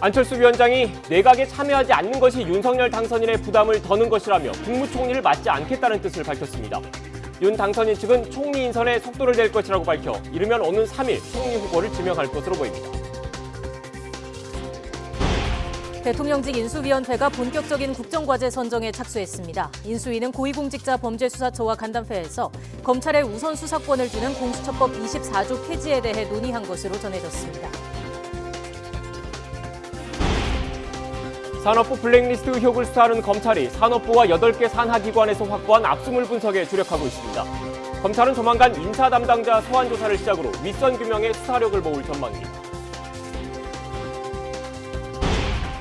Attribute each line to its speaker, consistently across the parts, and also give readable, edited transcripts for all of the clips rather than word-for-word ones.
Speaker 1: 안철수 위원장이 내각에 참여하지 않는 것이 윤석열 당선인의 부담을 더는 것이라며 국무총리를 맡지 않겠다는 뜻을 밝혔습니다. 윤 당선인 측은 총리 인선에 속도를 낼 것이라고 밝혀 이르면 오는 3일 총리 후보를 지명할 것으로 보입니다.
Speaker 2: 대통령직 인수위원회가 본격적인 국정과제 선정에 착수했습니다. 인수위는 고위공직자 범죄수사처와 간담회에서 검찰에 우선 수사권을 주는 공수처법 24조 폐지에 대해 논의한 것으로 전해졌습니다.
Speaker 1: 산업부 블랙리스트 의혹을 수사하는 검찰이 산업부와 8개 산하기관에서 확보한 압수물 분석에 주력하고 있습니다. 검찰은 조만간 인사 담당자 소환 조사를 시작으로 윗선 규명에 수사력을 모을 전망입니다.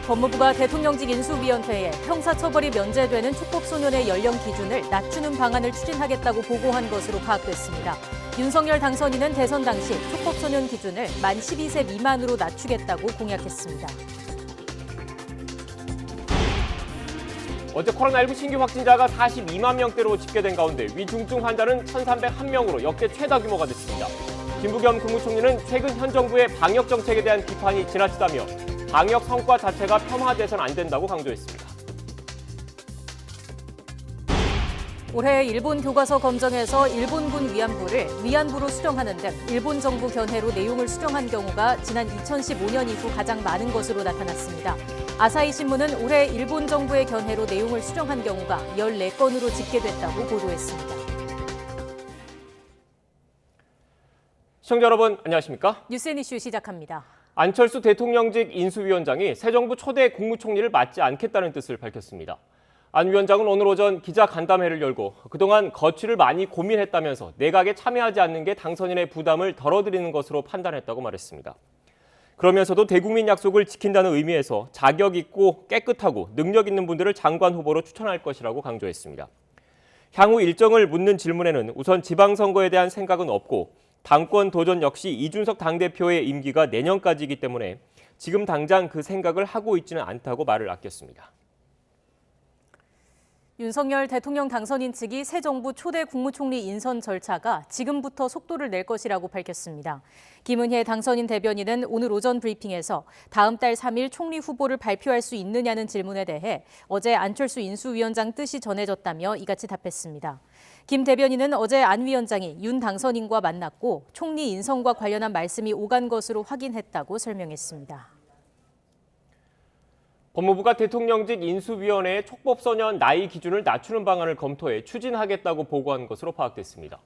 Speaker 2: 법무부가 대통령직 인수위원회에 형사처벌이 면제되는 촉법소년의 연령 기준을 낮추는 방안을 추진하겠다고 보고한 것으로 파악됐습니다. 윤석열 당선인은 대선 당시 촉법소년 기준을 만 12세 미만으로 낮추겠다고 공약했습니다.
Speaker 1: 어제 코로나19 신규 확진자가 42만 명대로 집계된 가운데 위중증 환자는 1,301명으로 역대 최다 규모가 됐습니다. 김부겸 국무총리는 최근 현 정부의 방역 정책에 대한 비판이 지나치다며 방역 성과 자체가 폄하돼서는 안 된다고 강조했습니다.
Speaker 2: 올해 일본 교과서 검정에서 일본군 위안부를 위안부로 수정하는 등 일본 정부 견해로 내용을 수정한 경우가 지난 2015년 이후 가장 많은 것으로 나타났습니다. 아사히 신문은 올해 일본 정부의 견해로 내용을 수정한 경우가 14건으로 집계됐다고 보도했습니다.
Speaker 1: 시청자 여러분 안녕하십니까?
Speaker 2: 뉴스앤 이슈 시작합니다.
Speaker 1: 안철수 대통령직 인수위원장이 새 정부 초대 국무총리를 맡지 않겠다는 뜻을 밝혔습니다. 안 위원장은 오늘 오전 기자 간담회를 열고 그동안 거취를 많이 고민했다면서 내각에 참여하지 않는 게 당선인의 부담을 덜어드리는 것으로 판단했다고 말했습니다. 그러면서도 대국민 약속을 지킨다는 의미에서 자격 있고 깨끗하고 능력 있는 분들을 장관 후보로 추천할 것이라고 강조했습니다. 향후 일정을 묻는 질문에는 우선 지방선거에 대한 생각은 없고 당권 도전 역시 이준석 당대표의 임기가 내년까지이기 때문에 지금 당장 그 생각을 하고 있지는 않다고 말을 아꼈습니다.
Speaker 2: 윤석열 대통령 당선인 측이 새 정부 초대 국무총리 인선 절차가 지금부터 속도를 낼 것이라고 밝혔습니다. 김은혜 당선인 대변인은 오늘 오전 브리핑에서 다음 달 3일 총리 후보를 발표할 수 있느냐는 질문에 대해 어제 안철수 인수위원장 뜻이 전해졌다며 이같이 답했습니다. 김 대변인은 어제 안 위원장이 윤 당선인과 만났고 총리 인선과 관련한 말씀이 오간 것으로 확인했다고 설명했습니다.
Speaker 1: 법무부가 대통령직 인수위원회의 촉법소년 나이 기준을 낮추는 방안을 검토해 추진하겠다고 보고한 것으로 파악됐습니다.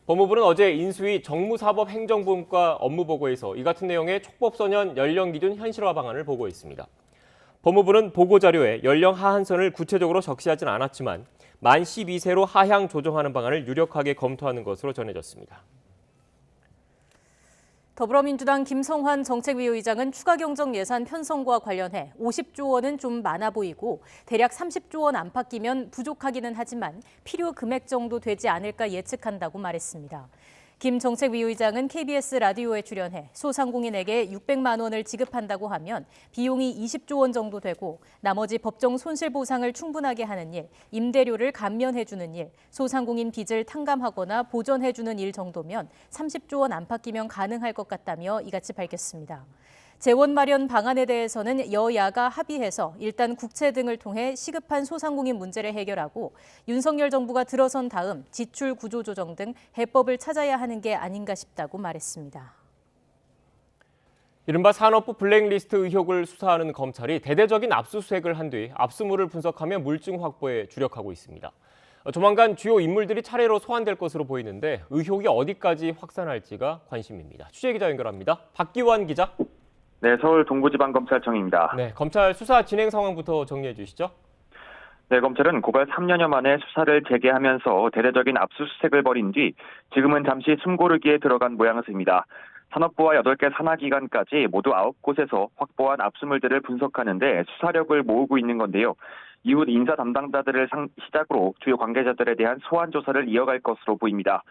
Speaker 1: 법무부는 어제 인수위 정무사법행정부문과 업무보고에서 이 같은 내용의 촉법소년 연령 기준 현실화 방안을 보고했습니다. 법무부는 보고자료에 연령 하한선을 구체적으로 적시하진 않았지만 만 12세로 하향 조정하는 방안을 유력하게 검토하는 것으로 전해졌습니다.
Speaker 2: 더불어민주당 김성환 정책위의장은 추가 경정 예산 편성과 관련해 50조 원은 좀 많아 보이고 대략 30조 원 안팎이면 부족하기는 하지만 필요 금액 정도 되지 않을까 예측한다고 말했습니다. 김 정책위의장은 KBS 라디오에 출연해 소상공인에게 600만 원을 지급한다고 하면 비용이 20조 원 정도 되고 나머지 법정 손실보상을 충분하게 하는 일, 임대료를 감면해주는 일, 소상공인 빚을 탕감하거나 보전해주는 일 정도면 30조 원 안팎이면 가능할 것 같다며 이같이 밝혔습니다. 재원 마련 방안에 대해서는 여야가 합의해서 일단 국채 등을 통해 시급한 소상공인 문제를 해결하고 윤석열 정부가 들어선 다음 지출 구조 조정 등 해법을 찾아야 하는 게 아닌가 싶다고 말했습니다.
Speaker 1: 이른바 산업부 블랙리스트 의혹을 수사하는 검찰이 대대적인 압수수색을 한 뒤 압수물을 분석하며 물증 확보에 주력하고 있습니다. 조만간 주요 인물들이 차례로 소환될 것으로 보이는데 의혹이 어디까지 확산할지가 관심입니다. 취재기자 연결합니다. 박기환 기자.
Speaker 3: 네, 서울 동부지방검찰청입니다.
Speaker 1: 네, 검찰 수사 진행 상황부터 정리해 주시죠.
Speaker 3: 네, 검찰은 고발 3년여 만에 수사를 재개하면서 대대적인 압수수색을 벌인 뒤 지금은 잠시 숨고르기에 들어간 모양새입니다. 산업부와 8개 산하기관까지 모두 9곳에서 확보한 압수물들을 분석하는 데 수사력을 모으고 있는 건데요. 이후 인사 담당자들을 시작으로 주요 관계자들에 대한 소환 조사를 이어갈 것으로 보입니다.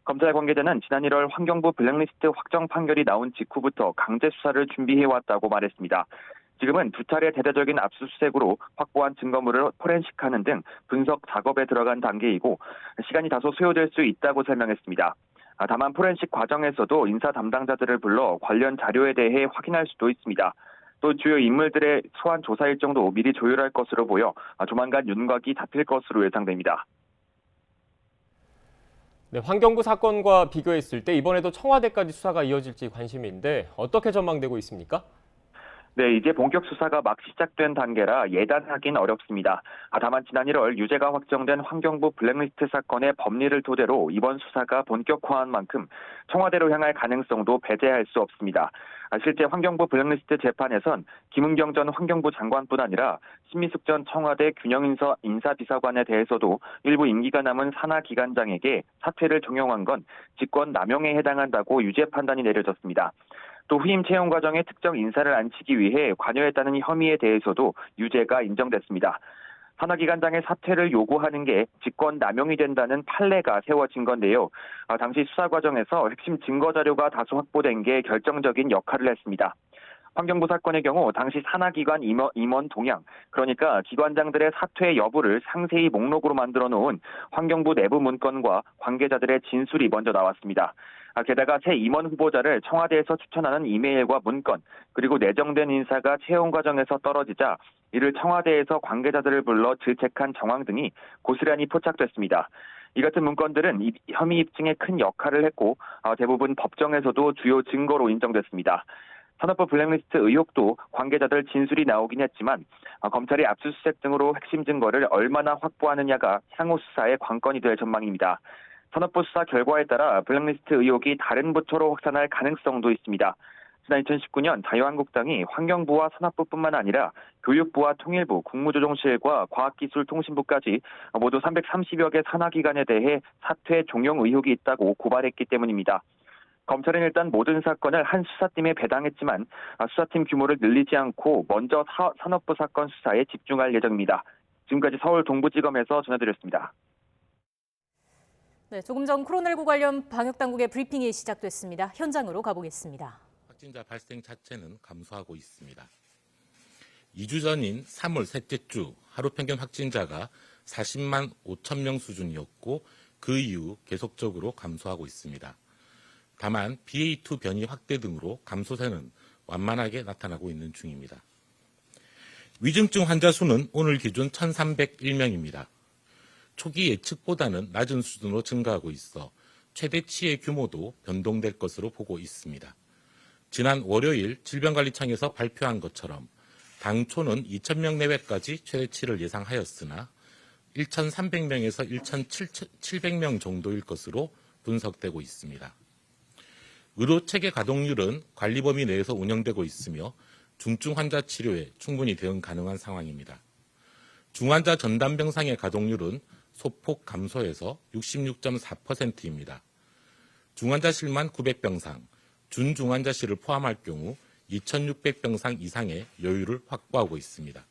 Speaker 3: 검찰 관계자는 지난 1월 환경부 블랙리스트 확정 판결이 나온 직후부터 강제 수사를 준비해왔다고 말했습니다. 지금은 두 차례 대대적인 압수수색으로 확보한 증거물을 포렌식하는 등 분석 작업에 들어간 단계이고 시간이 다소 소요될 수 있다고 설명했습니다. 다만 포렌식 과정에서도 인사 담당자들을 불러 관련 자료에 대해 확인할 수도 있습니다. 또 주요 인물들의 소환 조사 일정도 미리 조율할 것으로 보여 조만간 윤곽이 잡힐 것으로 예상됩니다.
Speaker 1: 네, 환경부 사건과 비교했을 때 이번에도 청와대까지 수사가 이어질지 관심인데 어떻게 전망되고 있습니까?
Speaker 3: 네, 이제 본격 수사가 막 시작된 단계라 예단하긴 어렵습니다. 다만 지난 1월 유죄가 확정된 환경부 블랙리스트 사건의 법리를 토대로 이번 수사가 본격화한 만큼 청와대로 향할 가능성도 배제할 수 없습니다. 실제 환경부 블랙리스트 재판에선 김은경 전 환경부 장관뿐 아니라 신미숙 전 청와대 균형인사 인사비서관에 대해서도 일부 임기가 남은 산하기관장에게 사퇴를 종용한 건 직권 남용에 해당한다고 유죄 판단이 내려졌습니다. 또 후임 채용 과정에 특정 인사를 앉히기 위해 관여했다는 혐의에 대해서도 유죄가 인정됐습니다. 산하기관장의 사퇴를 요구하는 게 직권 남용이 된다는 판례가 세워진 건데요. 당시 수사 과정에서 핵심 증거 자료가 다수 확보된 게 결정적인 역할을 했습니다. 환경부 사건의 경우 당시 산하기관 임원 동향, 그러니까 기관장들의 사퇴 여부를 상세히 목록으로 만들어 놓은 환경부 내부 문건과 관계자들의 진술이 먼저 나왔습니다. 게다가 새 임원 후보자를 청와대에서 추천하는 이메일과 문건, 그리고 내정된 인사가 채용 과정에서 떨어지자 이를 청와대에서 관계자들을 불러 질책한 정황 등이 고스란히 포착됐습니다. 이 같은 문건들은 혐의 입증에 큰 역할을 했고 대부분 법정에서도 주요 증거로 인정됐습니다. 산업부 블랙리스트 의혹도 관계자들 진술이 나오긴 했지만 검찰이 압수수색 등으로 핵심 증거를 얼마나 확보하느냐가 향후 수사의 관건이 될 전망입니다. 산업부 수사 결과에 따라 블랙리스트 의혹이 다른 부처로 확산할 가능성도 있습니다. 지난 2019년 자유한국당이 환경부와 산업부뿐만 아니라 교육부와 통일부, 국무조정실과 과학기술통신부까지 모두 330여 개 산하기관에 대해 사퇴 종용 의혹이 있다고 고발했기 때문입니다. 검찰은 일단 모든 사건을 한 수사팀에 배당했지만 수사팀 규모를 늘리지 않고 먼저 산업부 사건 수사에 집중할 예정입니다. 지금까지 서울 동부지검에서 전해드렸습니다.
Speaker 2: 네, 조금 전 코로나19 관련 방역당국의 브리핑이 시작됐습니다. 현장으로 가보겠습니다.
Speaker 4: 확진자 발생 자체는 감소하고 있습니다. 2주 전인 3월 셋째 주 하루 평균 확진자가 40만 5천 명 수준이었고 그 이후 계속적으로 감소하고 있습니다. 다만 BA2 변이 확대 등으로 감소세는 완만하게 나타나고 있는 중입니다. 위중증 환자 수는 오늘 기준 1,301명입니다. 초기 예측보다는 낮은 수준으로 증가하고 있어 최대치의 규모도 변동될 것으로 보고 있습니다. 지난 월요일 질병관리청에서 발표한 것처럼 당초는 2,000명 내외까지 최대치를 예상하였으나 1,300명에서 1,700명 정도일 것으로 분석되고 있습니다. 의료체계 가동률은 관리 범위 내에서 운영되고 있으며 중증 환자 치료에 충분히 대응 가능한 상황입니다. 중환자 전담병상의 가동률은 소폭 감소해서 66.4%입니다. 중환자실만 900병상, 준중환자실을 포함할 경우 2,600병상 이상의 여유를 확보하고 있습니다.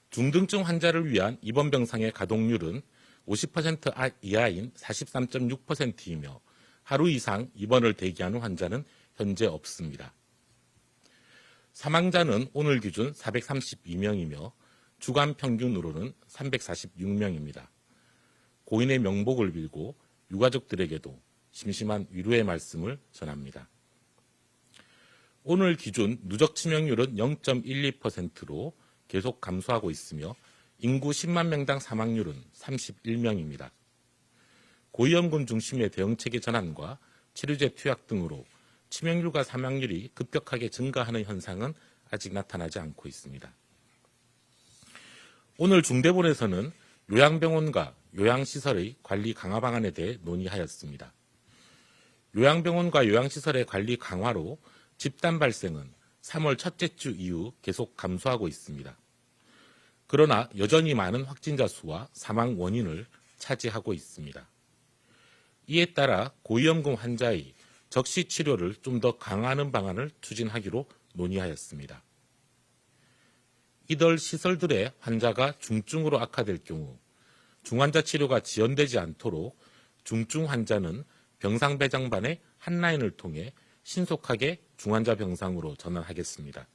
Speaker 4: 중등증 환자를 위한 입원 병상의 가동률은 50% 이하인 43.6%이며 하루 이상 입원을 대기하는 환자는 현재 없습니다. 사망자는 오늘 기준 432명이며 주간 평균으로는 346명입니다. 고인의 명복을 빌고 유가족들에게도 심심한 위로의 말씀을 전합니다. 오늘 기준 누적 치명률은 0.12%로 계속 감소하고 있으며 인구 10만 명당 사망률은 31명입니다. 고위험군 중심의 대응체계 전환과 치료제 투약 등으로 치명률과 사망률이 급격하게 증가하는 현상은 아직 나타나지 않고 있습니다. 오늘 중대본에서는 요양병원과 요양시설의 관리 강화 방안에 대해 논의하였습니다. 요양병원과 요양시설의 관리 강화로 집단 발생은 3월 첫째 주 이후 계속 감소하고 있습니다. 그러나 여전히 많은 확진자 수와 사망 원인을 차지하고 있습니다. 이에 따라 고위험군 환자의 적시 치료를 좀 더 강화하는 방안을 추진하기로 논의하였습니다. 이들 시설들의 환자가 중증으로 악화될 경우 중환자 치료가 지연되지 않도록 중증 환자는 병상 배정반의 한 라인을 통해 신속하게 중환자 병상으로 전환하겠습니다.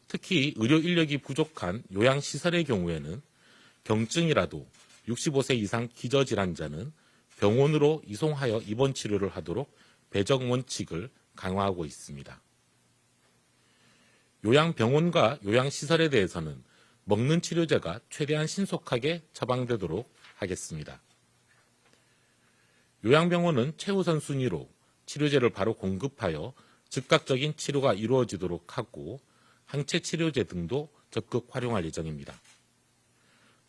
Speaker 4: 특히 의료 인력이 부족한 요양시설의 경우에는 경증이라도 65세 이상 기저질환자는 병원으로 이송하여 입원 치료를 하도록 배정 원칙을 강화하고 있습니다. 요양병원과 요양시설에 대해서는 먹는 치료제가 최대한 신속하게 처방되도록 하겠습니다. 요양병원은 최우선 순위로 치료제를 바로 공급하여 즉각적인 치료가 이루어지도록 하고 항체 치료제 등도 적극 활용할 예정입니다.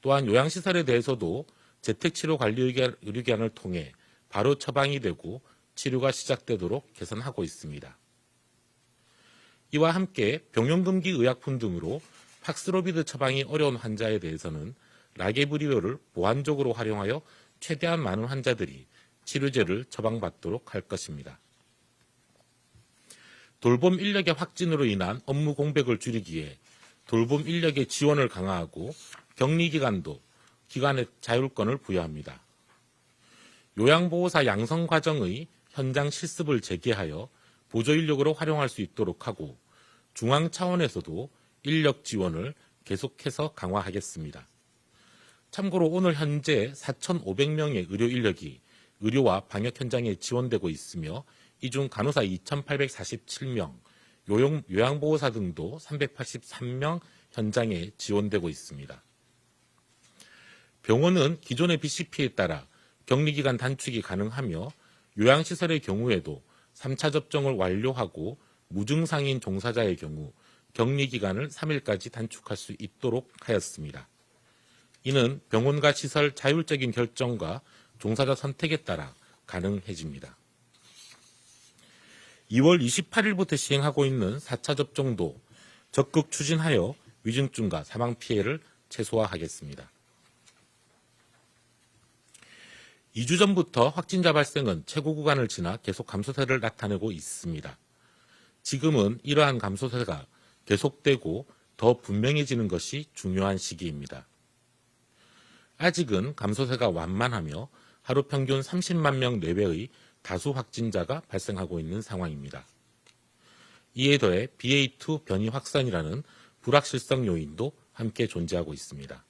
Speaker 4: 또한 요양시설에 대해서도 재택치료관리의료기관을 통해 바로 처방이 되고 치료가 시작되도록 개선하고 있습니다. 이와 함께 병용금기 의약품 등으로 팍스로비드 처방이 어려운 환자에 대해서는 라게브리오를 보완적으로 활용하여 최대한 많은 환자들이 치료제를 처방받도록 할 것입니다. 돌봄 인력의 확진으로 인한 업무 공백을 줄이기 위해 돌봄 인력의 지원을 강화하고 격리기간도 기관의 자율권을 부여합니다. 요양보호사 양성 과정의 현장 실습을 재개하여 보조인력으로 활용할 수 있도록 하고 중앙 차원에서도 인력 지원을 계속해서 강화하겠습니다. 참고로 오늘 현재 4,500명의 의료 인력이 의료와 방역 현장에 지원되고 있으며 이 중 간호사 2,847명, 요양보호사 등도 383명 현장에 지원되고 있습니다. 병원은 기존의 BCP에 따라 격리기간 단축이 가능하며 요양시설의 경우에도 3차 접종을 완료하고 무증상인 종사자의 경우 격리기간을 3일까지 단축할 수 있도록 하였습니다. 이는 병원과 시설 자율적인 결정과 종사자 선택에 따라 가능해집니다. 2월 28일부터 시행하고 있는 4차 접종도 적극 추진하여 위중증과 사망 피해를 최소화하겠습니다. 2주 전부터 확진자 발생은 최고 구간을 지나 계속 감소세를 나타내고 있습니다. 지금은 이러한 감소세가 계속되고 더 분명해지는 것이 중요한 시기입니다. 아직은 감소세가 완만하며 하루 평균 30만 명 내외의 다수 확진자가 발생하고 있는 상황입니다. 이에 더해 BA2 변이 확산이라는 불확실성 요인도 함께 존재하고 있습니다.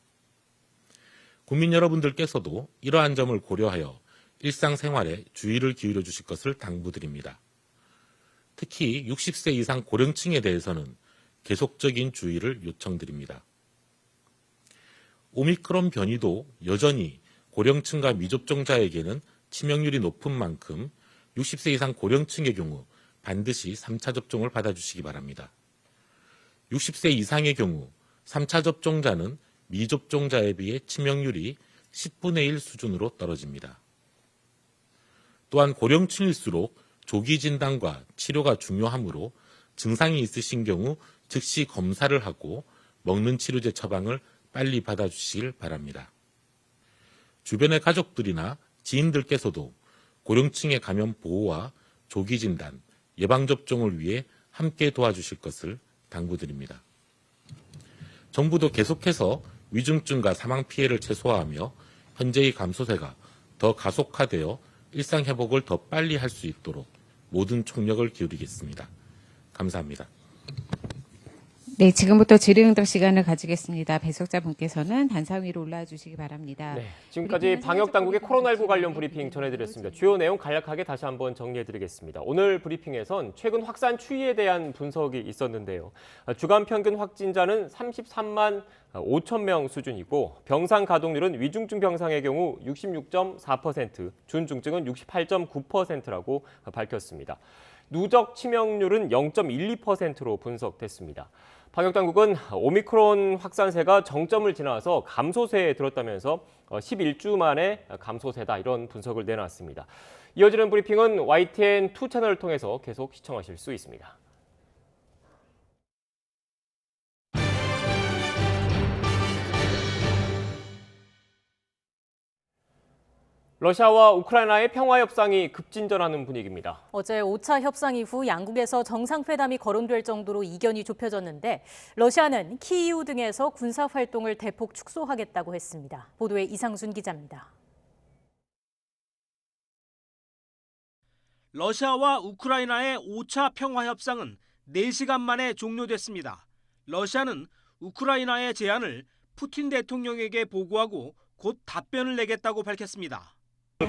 Speaker 4: 국민 여러분들께서도 이러한 점을 고려하여 일상생활에 주의를 기울여 주실 것을 당부드립니다. 특히 60세 이상 고령층에 대해서는 계속적인 주의를 요청드립니다. 오미크론 변이도 여전히 고령층과 미접종자에게는 치명률이 높은 만큼 60세 이상 고령층의 경우 반드시 3차 접종을 받아주시기 바랍니다. 60세 이상의 경우 3차 접종자는 미접종자에 비해 치명률이 10분의 1 수준으로 떨어집니다. 또한 고령층일수록 조기 진단과 치료가 중요하므로 증상이 있으신 경우 즉시 검사를 하고 먹는 치료제 처방을 빨리 받아주시길 바랍니다. 주변의 가족들이나 지인들께서도 고령층의 감염 보호와 조기 진단, 예방접종을 위해 함께 도와주실 것을 당부드립니다. 정부도 계속해서 위중증과 사망 피해를 최소화하며 현재의 감소세가 더 가속화되어 일상 회복을 더 빨리 할 수 있도록 모든 총력을 기울이겠습니다. 감사합니다.
Speaker 5: 네, 지금부터 질의응답 시간을 가지겠습니다. 배석자분께서는 단상 위로 올라와 주시기 바랍니다.
Speaker 1: 네, 지금까지 방역당국의 코로나19 관련 브리핑 전해드렸습니다. 주요 내용 간략하게 다시 한번 정리해드리겠습니다. 오늘 브리핑에선 최근 확산 추이에 대한 분석이 있었는데요. 주간 평균 확진자는 33만 5천 명 수준이고 병상 가동률은 위중증 병상의 경우 66.4%, 준중증은 68.9%라고 밝혔습니다. 누적 치명률은 0.12%로 분석됐습니다. 방역당국은 오미크론 확산세가 정점을 지나서 감소세에 들었다면서 11주 만에 감소세다 이런 분석을 내놨습니다. 이어지는 브리핑은 YTN2 채널을 통해서 계속 시청하실 수 있습니다. 러시아와 우크라이나의 평화 협상이 급진전하는 분위기입니다.
Speaker 2: 어제 5차 협상 이후 양국에서 정상회담이 거론될 정도로 이견이 좁혀졌는데 러시아는 키이우 등에서 군사활동을 대폭 축소하겠다고 했습니다. 보도에 이상순 기자입니다.
Speaker 6: 러시아와 우크라이나의 5차 평화협상은 4시간 만에 종료됐습니다. 러시아는 우크라이나의 제안을 푸틴 대통령에게 보고하고 곧 답변을 내겠다고 밝혔습니다.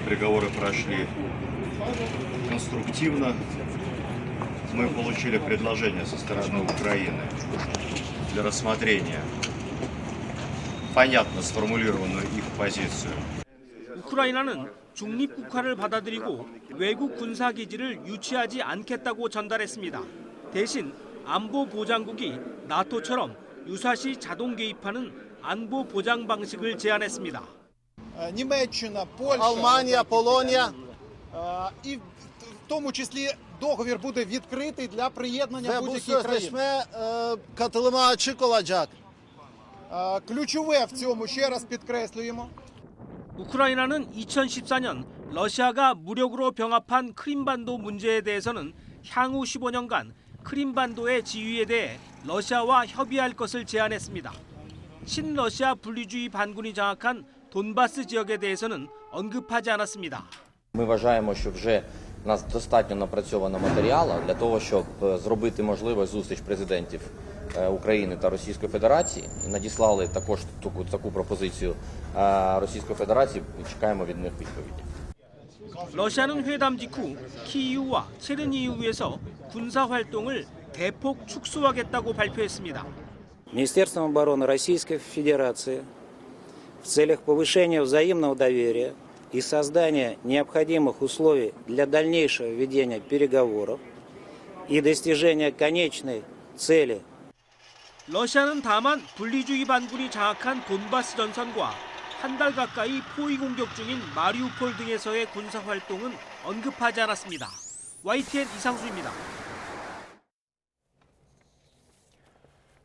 Speaker 7: Переговоры прошли конструктивно. Мы мы получили предложение со стороны Украины для рассмотрения понятно сформулированную их позицию.
Speaker 6: 우크라이나는 중립국화를 받아들이고 외국 군사기지를 유치하지 않겠다고 전달했습니다. 대신 안보보장국이 나토처럼 유사시 자동 개입하는 안보보장 방식을 제안했습니다.
Speaker 8: Німеччина, Польща, Албанія, Полонія і в тому числі договір буде відкритий для приєднання будь-яких країн. Katılıma açık olacak. Ключове в цьому ще раз підкреслюємо.
Speaker 6: 우크라이나는 2014년 러시아가 무력으로 병합한 크림반도 문제에 대해서는 향후 15년간 크림반도의 지위에 대해 러시아와 협의할 것을 제안했습니다. 친러시아 분리주의 반군이 장악한 돈바스 지역에 대해서는 언급하지 않았습니다.
Speaker 9: Ми вважаємо, що вже у нас достатньо напрацьовано матеріалу для того, щоб зробити можливу зустріч президентів України та Російської Федерації. Надіслали також таку пропозицію Російської Федерації. Чекаємо від них відповіді.
Speaker 6: 러시아는 회담 직후 키이우와 체르니히우에서 군사 활동을 대폭 축소하겠다고 발표했습니다.
Speaker 10: Министерством обороны Российской Федерации в целях повышения взаимного доверия и создания необходимых условий для дальнейшего ведения переговоров и достижения конечной цели.
Speaker 6: 러시아는 다만 분리주의 반군이 장악한 돈바스 전선과 한 달 가까이 포위 공격 중인 마리우폴 등에서의 군사 활동은 언급하지 않았습니다. YTN 이상수입니다.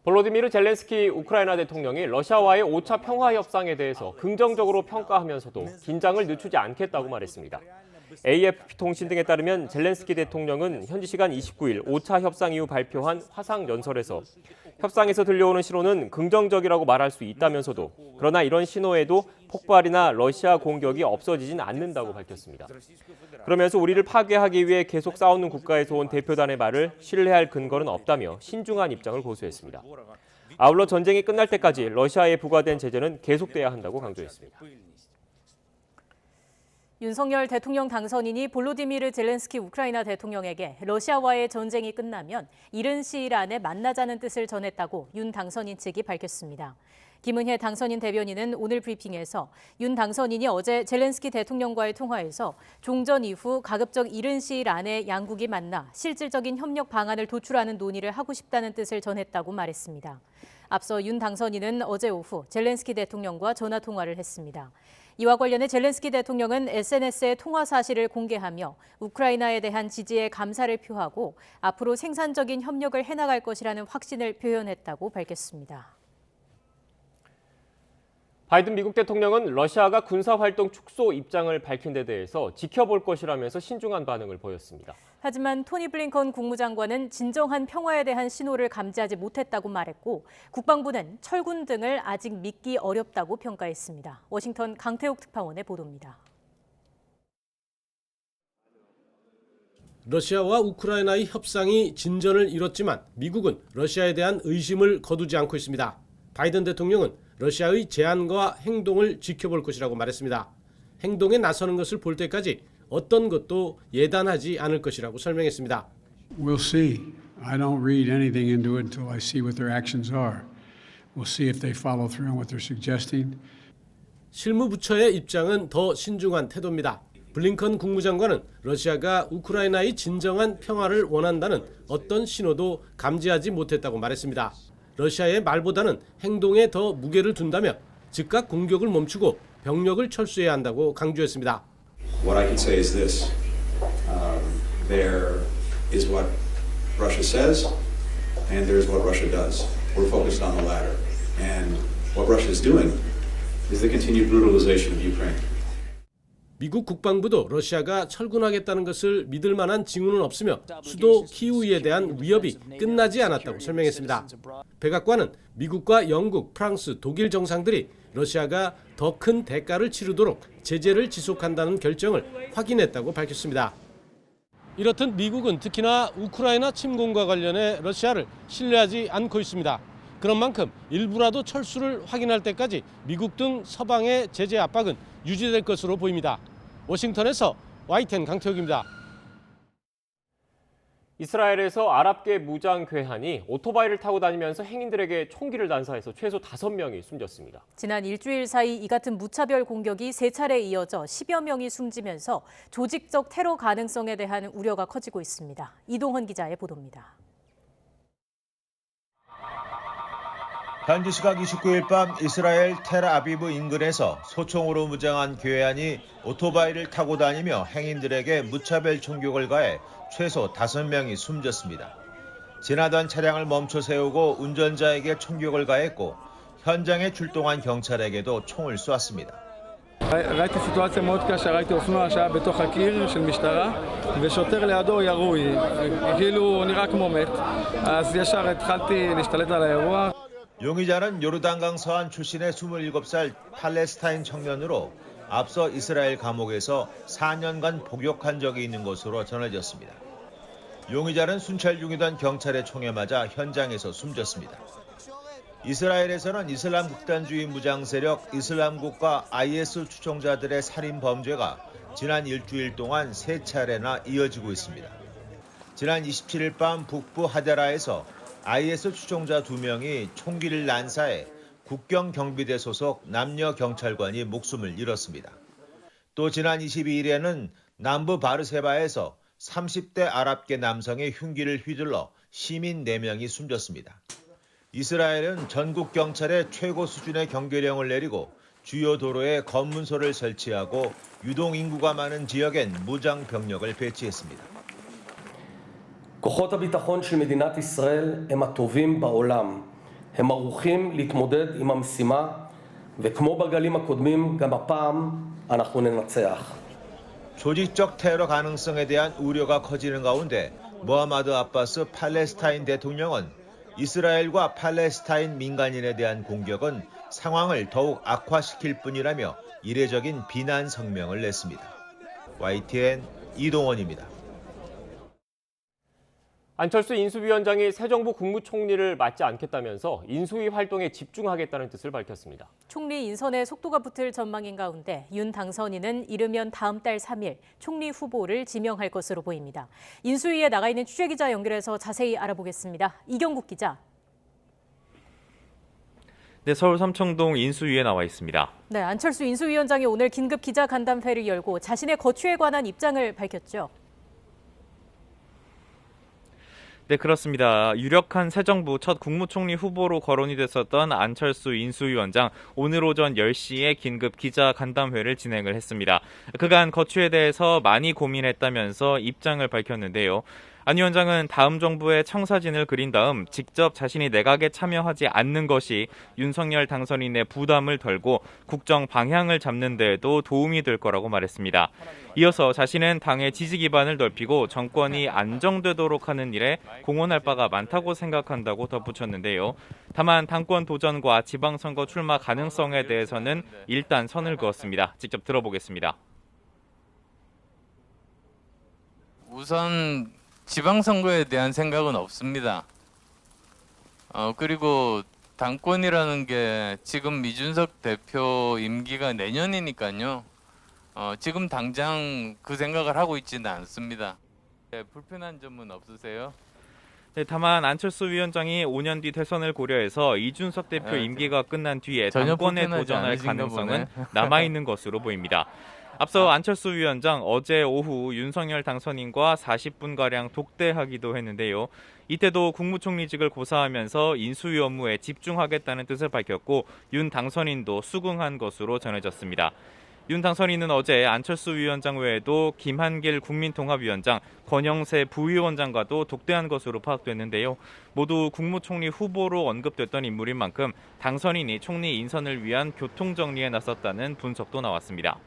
Speaker 1: 볼로디미르 젤렌스키 우크라이나 대통령이 러시아와의 5차 평화 협상에 대해서 긍정적으로 평가하면서도 긴장을 늦추지 않겠다고 말했습니다. AFP-통신 등에 따르면 젤렌스키 대통령은 현지 시간 29일 5차 협상 이후 발표한 화상 연설에서 협상에서 들려오는 신호는 긍정적이라고 말할 수 있다면서도 그러나 이런 신호에도 폭발이나 러시아 공격이 없어지진 않는다고 밝혔습니다. 그러면서 우리를 파괴하기 위해 계속 싸우는 국가에서 온 대표단의 말을 신뢰할 근거는 없다며 신중한 입장을 고수했습니다. 아울러 전쟁이 끝날 때까지 러시아에 부과된 제재는 계속돼야 한다고 강조했습니다.
Speaker 2: 윤석열 대통령 당선인이 볼로디미르 젤렌스키 우크라이나 대통령에게 러시아와의 전쟁이 끝나면 이른 시일 안에 만나자는 뜻을 전했다고 윤 당선인 측이 밝혔습니다. 김은혜 당선인 대변인은 오늘 브리핑에서 윤 당선인이 어제 젤렌스키 대통령과의 통화에서 종전 이후 가급적 이른 시일 안에 양국이 만나 실질적인 협력 방안을 도출하는 논의를 하고 싶다는 뜻을 전했다고 말했습니다. 앞서 윤 당선인은 어제 오후 젤렌스키 대통령과 전화 통화를 했습니다. 이와 관련해 젤렌스키 대통령은 SNS에 통화 사실을 공개하며 우크라이나에 대한 지지에 감사를 표하고 앞으로 생산적인 협력을 해나갈 것이라는 확신을 표현했다고 밝혔습니다.
Speaker 1: 바이든 미국 대통령은 러시아가 군사활동 축소 입장을 밝힌 데 대해서 지켜볼 것이라면서 신중한 반응을 보였습니다.
Speaker 2: 하지만 토니 블링컨 국무장관은 진정한 평화에 대한 신호를 감지하지 못했다고 말했고 국방부는 철군 등을 아직 믿기 어렵다고 평가했습니다. 워싱턴 강태욱 특파원의 보도입니다.
Speaker 11: 러시아와 우크라이나의 협상이 진전을 이뤘지만 미국은 러시아에 대한 의심을 거두지 않고 있습니다. 바이든 대통령은 러시아의 제안과 행동을 지켜볼 것이라고 말했습니다. 행동에 나서는 것을 볼 때까지 어떤 것도 예단하지 않을 것이라고 설명했습니다.
Speaker 12: We'll see. I don't read anything into it until I see what their actions are. We'll see if they follow through on what they're suggesting.
Speaker 11: 실무부처의 입장은 더 신중한 태도입니다. 블링컨 국무장관은 러시아가 우크라이나의 진정한 평화를 원한다는 어떤 신호도 감지하지 못했다고 말했습니다. 러시아의 말보다는 행동에 더 무게를 둔다며 즉각 공격을 멈추고 병력을 철수해야 한다고 강조했습니다.
Speaker 13: What I can say is this. There is what Russia says, and there is what Russia does. We're focused on the latter. And what Russia is doing is the continued brutalization of Ukraine.
Speaker 11: 미국 국방부도 러시아가 철군하겠다는 것을 믿을 만한 징후는 없으며 수도 키우이에 대한 위협이 끝나지 않았다고 설명했습니다. 백악관은 미국과 영국, 프랑스, 독일 정상들이 러시아가 더 큰 대가를 치르도록 제재를 지속한다는 결정을 확인했다고 밝혔습니다. 이렇듯 미국은 특히나 우크라이나 침공과 관련해 러시아를 신뢰하지 않고 있습니다. 그런 만큼 일부라도 철수를 확인할 때까지 미국 등 서방의 제재 압박은 유지될 것으로 보입니다. 워싱턴에서 YTN 강태욱입니다.
Speaker 1: 이스라엘에서 아랍계 무장 괴한이 오토바이를 타고 다니면서 행인들에게 총기를 난사해서 최소 5명이 숨졌습니다.
Speaker 2: 지난 일주일 사이 이 같은 무차별 공격이 3차례 이어져 10여 명이 숨지면서 조직적 테러 가능성에 대한 우려가 커지고 있습니다. 이동헌 기자의 보도입니다.
Speaker 14: 현지 시각 29일 밤 이스라엘 텔아비브 인근에서 소총으로 무장한 괴한이 오토바이를 타고 다니며 행인들에게 무차별 총격을 가해 최소 5명이 숨졌습니다. 지나던 차량을 멈춰 세우고 운전자에게 총격을 가했고 현장에 출동한 경찰에게도 총을 쏘았습니다.
Speaker 15: ראיתי סיטואציה מאוד קשה, ראיתי אופנוע שהיה בתוך הקיר של משטרה ושוטר לידו ירוי, כאילו נראה כמו מת, אז ישר התחלתי להשתלט על האירוע.
Speaker 14: 용의자는 요르단강 서안 출신의 27살 팔레스타인 청년으로 앞서 이스라엘 감옥에서 4년간 복역한 적이 있는 것으로 전해졌습니다. 용의자는 순찰 중이던 경찰의 총에 맞아 현장에서 숨졌습니다. 이스라엘에서는 이슬람 극단주의 무장 세력 이슬람국과 IS 추종자들의 살인 범죄가 지난 일주일 동안 3차례나 이어지고 있습니다. 지난 27일 밤 북부 하데라에서 IS 추종자 2명이 총기를 난사해 국경경비대 소속 남녀 경찰관이 목숨을 잃었습니다. 또 지난 22일에는 남부 바르세바에서 30대 아랍계 남성의 흉기를 휘둘러 시민 4명이 숨졌습니다. 이스라엘은 전국 경찰에 최고 수준의 경계령을 내리고 주요 도로에 검문소를 설치하고 유동 인구가 많은 지역엔 무장 병력을 배치했습니다.
Speaker 16: כוחות הביטחון של מדינת ישראל הם הטובים בעולם. הם ערוכים להתמודד עם המשימה, וכמו בגלים הקודמים, גם הפעם אנחנו ננצח.
Speaker 14: 조직적 테러 가능성에 대한 우려가 커지는 가운데 모하마드 아바스 팔레스타인 대통령은 이스라엘과 팔레스타인 민간인에 대한 공격은 상황을 더욱 악화시킬 뿐이라며 이례적인 비난 성명을 냈습니다. YTN 이동원입니다.
Speaker 1: 안철수 인수위원장이 새 정부 국무총리를 맡지 않겠다면서 인수위 활동에 집중하겠다는 뜻을 밝혔습니다.
Speaker 2: 총리 인선에 속도가 붙을 전망인 가운데 윤 당선인은 이르면 다음 달 3일 총리 후보를 지명할 것으로 보입니다. 인수위에 나가 있는 취재기자 연결해서 자세히 알아보겠습니다. 이경국 기자.
Speaker 17: 네, 서울 삼청동 인수위에 나와 있습니다.
Speaker 2: 네, 안철수 인수위원장이 오늘 긴급 기자 간담회를 열고 자신의 거취에 관한 입장을 밝혔죠.
Speaker 17: 네, 그렇습니다. 유력한 새 정부 첫 국무총리 후보로 거론이 됐었던 안철수 인수위원장 오늘 오전 10시에 긴급 기자 간담회를 진행을 했습니다. 그간 거취에 대해서 많이 고민했다면서 입장을 밝혔는데요. 안 위원장은 다음 정부의 청사진을 그린 다음 직접 자신이 내각에 참여하지 않는 것이 윤석열 당선인의 부담을 덜고 국정 방향을 잡는 데에도 도움이 될 거라고 말했습니다. 이어서 자신은 당의 지지 기반을 넓히고 정권이 안정되도록 하는 일에 공헌할 바가 많다고 생각한다고 덧붙였는데요. 다만 당권 도전과 지방선거 출마 가능성에 대해서는 일단 선을 그었습니다. 직접 들어보겠습니다.
Speaker 18: 우선 지방선거에 대한 생각은 없습니다. 그리고 당권이라는 게 지금 이준석 대표 임기가 내년이니까요. 지금 당장 그 생각을 하고 있지는 않습니다. 네, 불편한 점은 없으세요?
Speaker 17: 네, 다만 안철수 위원장이 5년 뒤 대선을 고려해서 이준석 대표 임기가 끝난 뒤에 당권에 도전할 가능성은 남아있는 것으로 보입니다. 앞서 안철수 위원장 어제 오후 윤석열 당선인과 40분가량 독대하기도 했는데요. 이때도 국무총리직을 고사하면서 인수위 업무에 집중하겠다는 뜻을 밝혔고 윤 당선인도 수긍한 것으로 전해졌습니다. 윤 당선인은 어제 안철수 위원장 외에도 김한길 국민통합위원장, 권영세 부위원장과도 독대한 것으로 파악됐는데요. 모두 국무총리 후보로 언급됐던 인물인 만큼 당선인이 총리 인선을 위한 교통정리에 나섰다는 분석도 나왔습니다.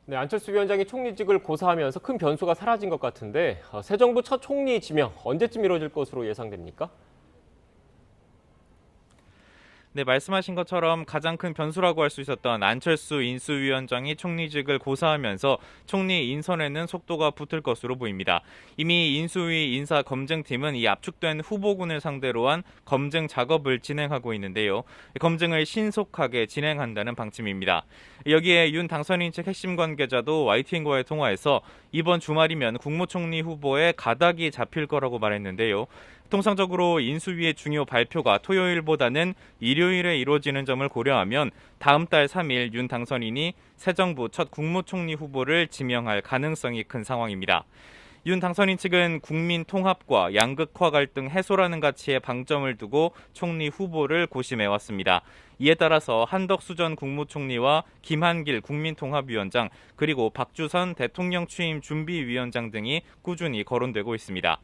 Speaker 1: 네, 안철수 위원장이 총리직을 고사하면서 큰 변수가 사라진 것 같은데 새 정부 첫 총리 지명 언제쯤 이루어질 것으로 예상됩니까?
Speaker 17: 네, 말씀하신 것처럼 가장 큰 변수라고 할 수 있었던 안철수 인수위원장이 총리직을 고사하면서 총리 인선에는 속도가 붙을 것으로 보입니다. 이미 인수위 인사검증팀은 이 압축된 후보군을 상대로 한 검증 작업을 진행하고 있는데요. 검증을 신속하게 진행한다는 방침입니다. 여기에 윤 당선인 측 핵심 관계자도 YTN과의 통화에서 이번 주말이면 국무총리 후보에 가닥이 잡힐 거라고 말했는데요. 통상적으로 인수위의 중요 발표가 토요일보다는 일요일에 이루어지는 점을 고려하면 다음 달 3일 윤 당선인이 새 정부 첫 국무총리 후보를 지명할 가능성이 큰 상황입니다. 윤 당선인 측은 국민 통합과 양극화 갈등 해소라는 가치에 방점을 두고 총리 후보를 고심해왔습니다. 이에 따라서 한덕수 전 국무총리와 김한길 국민통합위원장 그리고 박주선 대통령 취임 준비위원장 등이 꾸준히 거론되고 있습니다.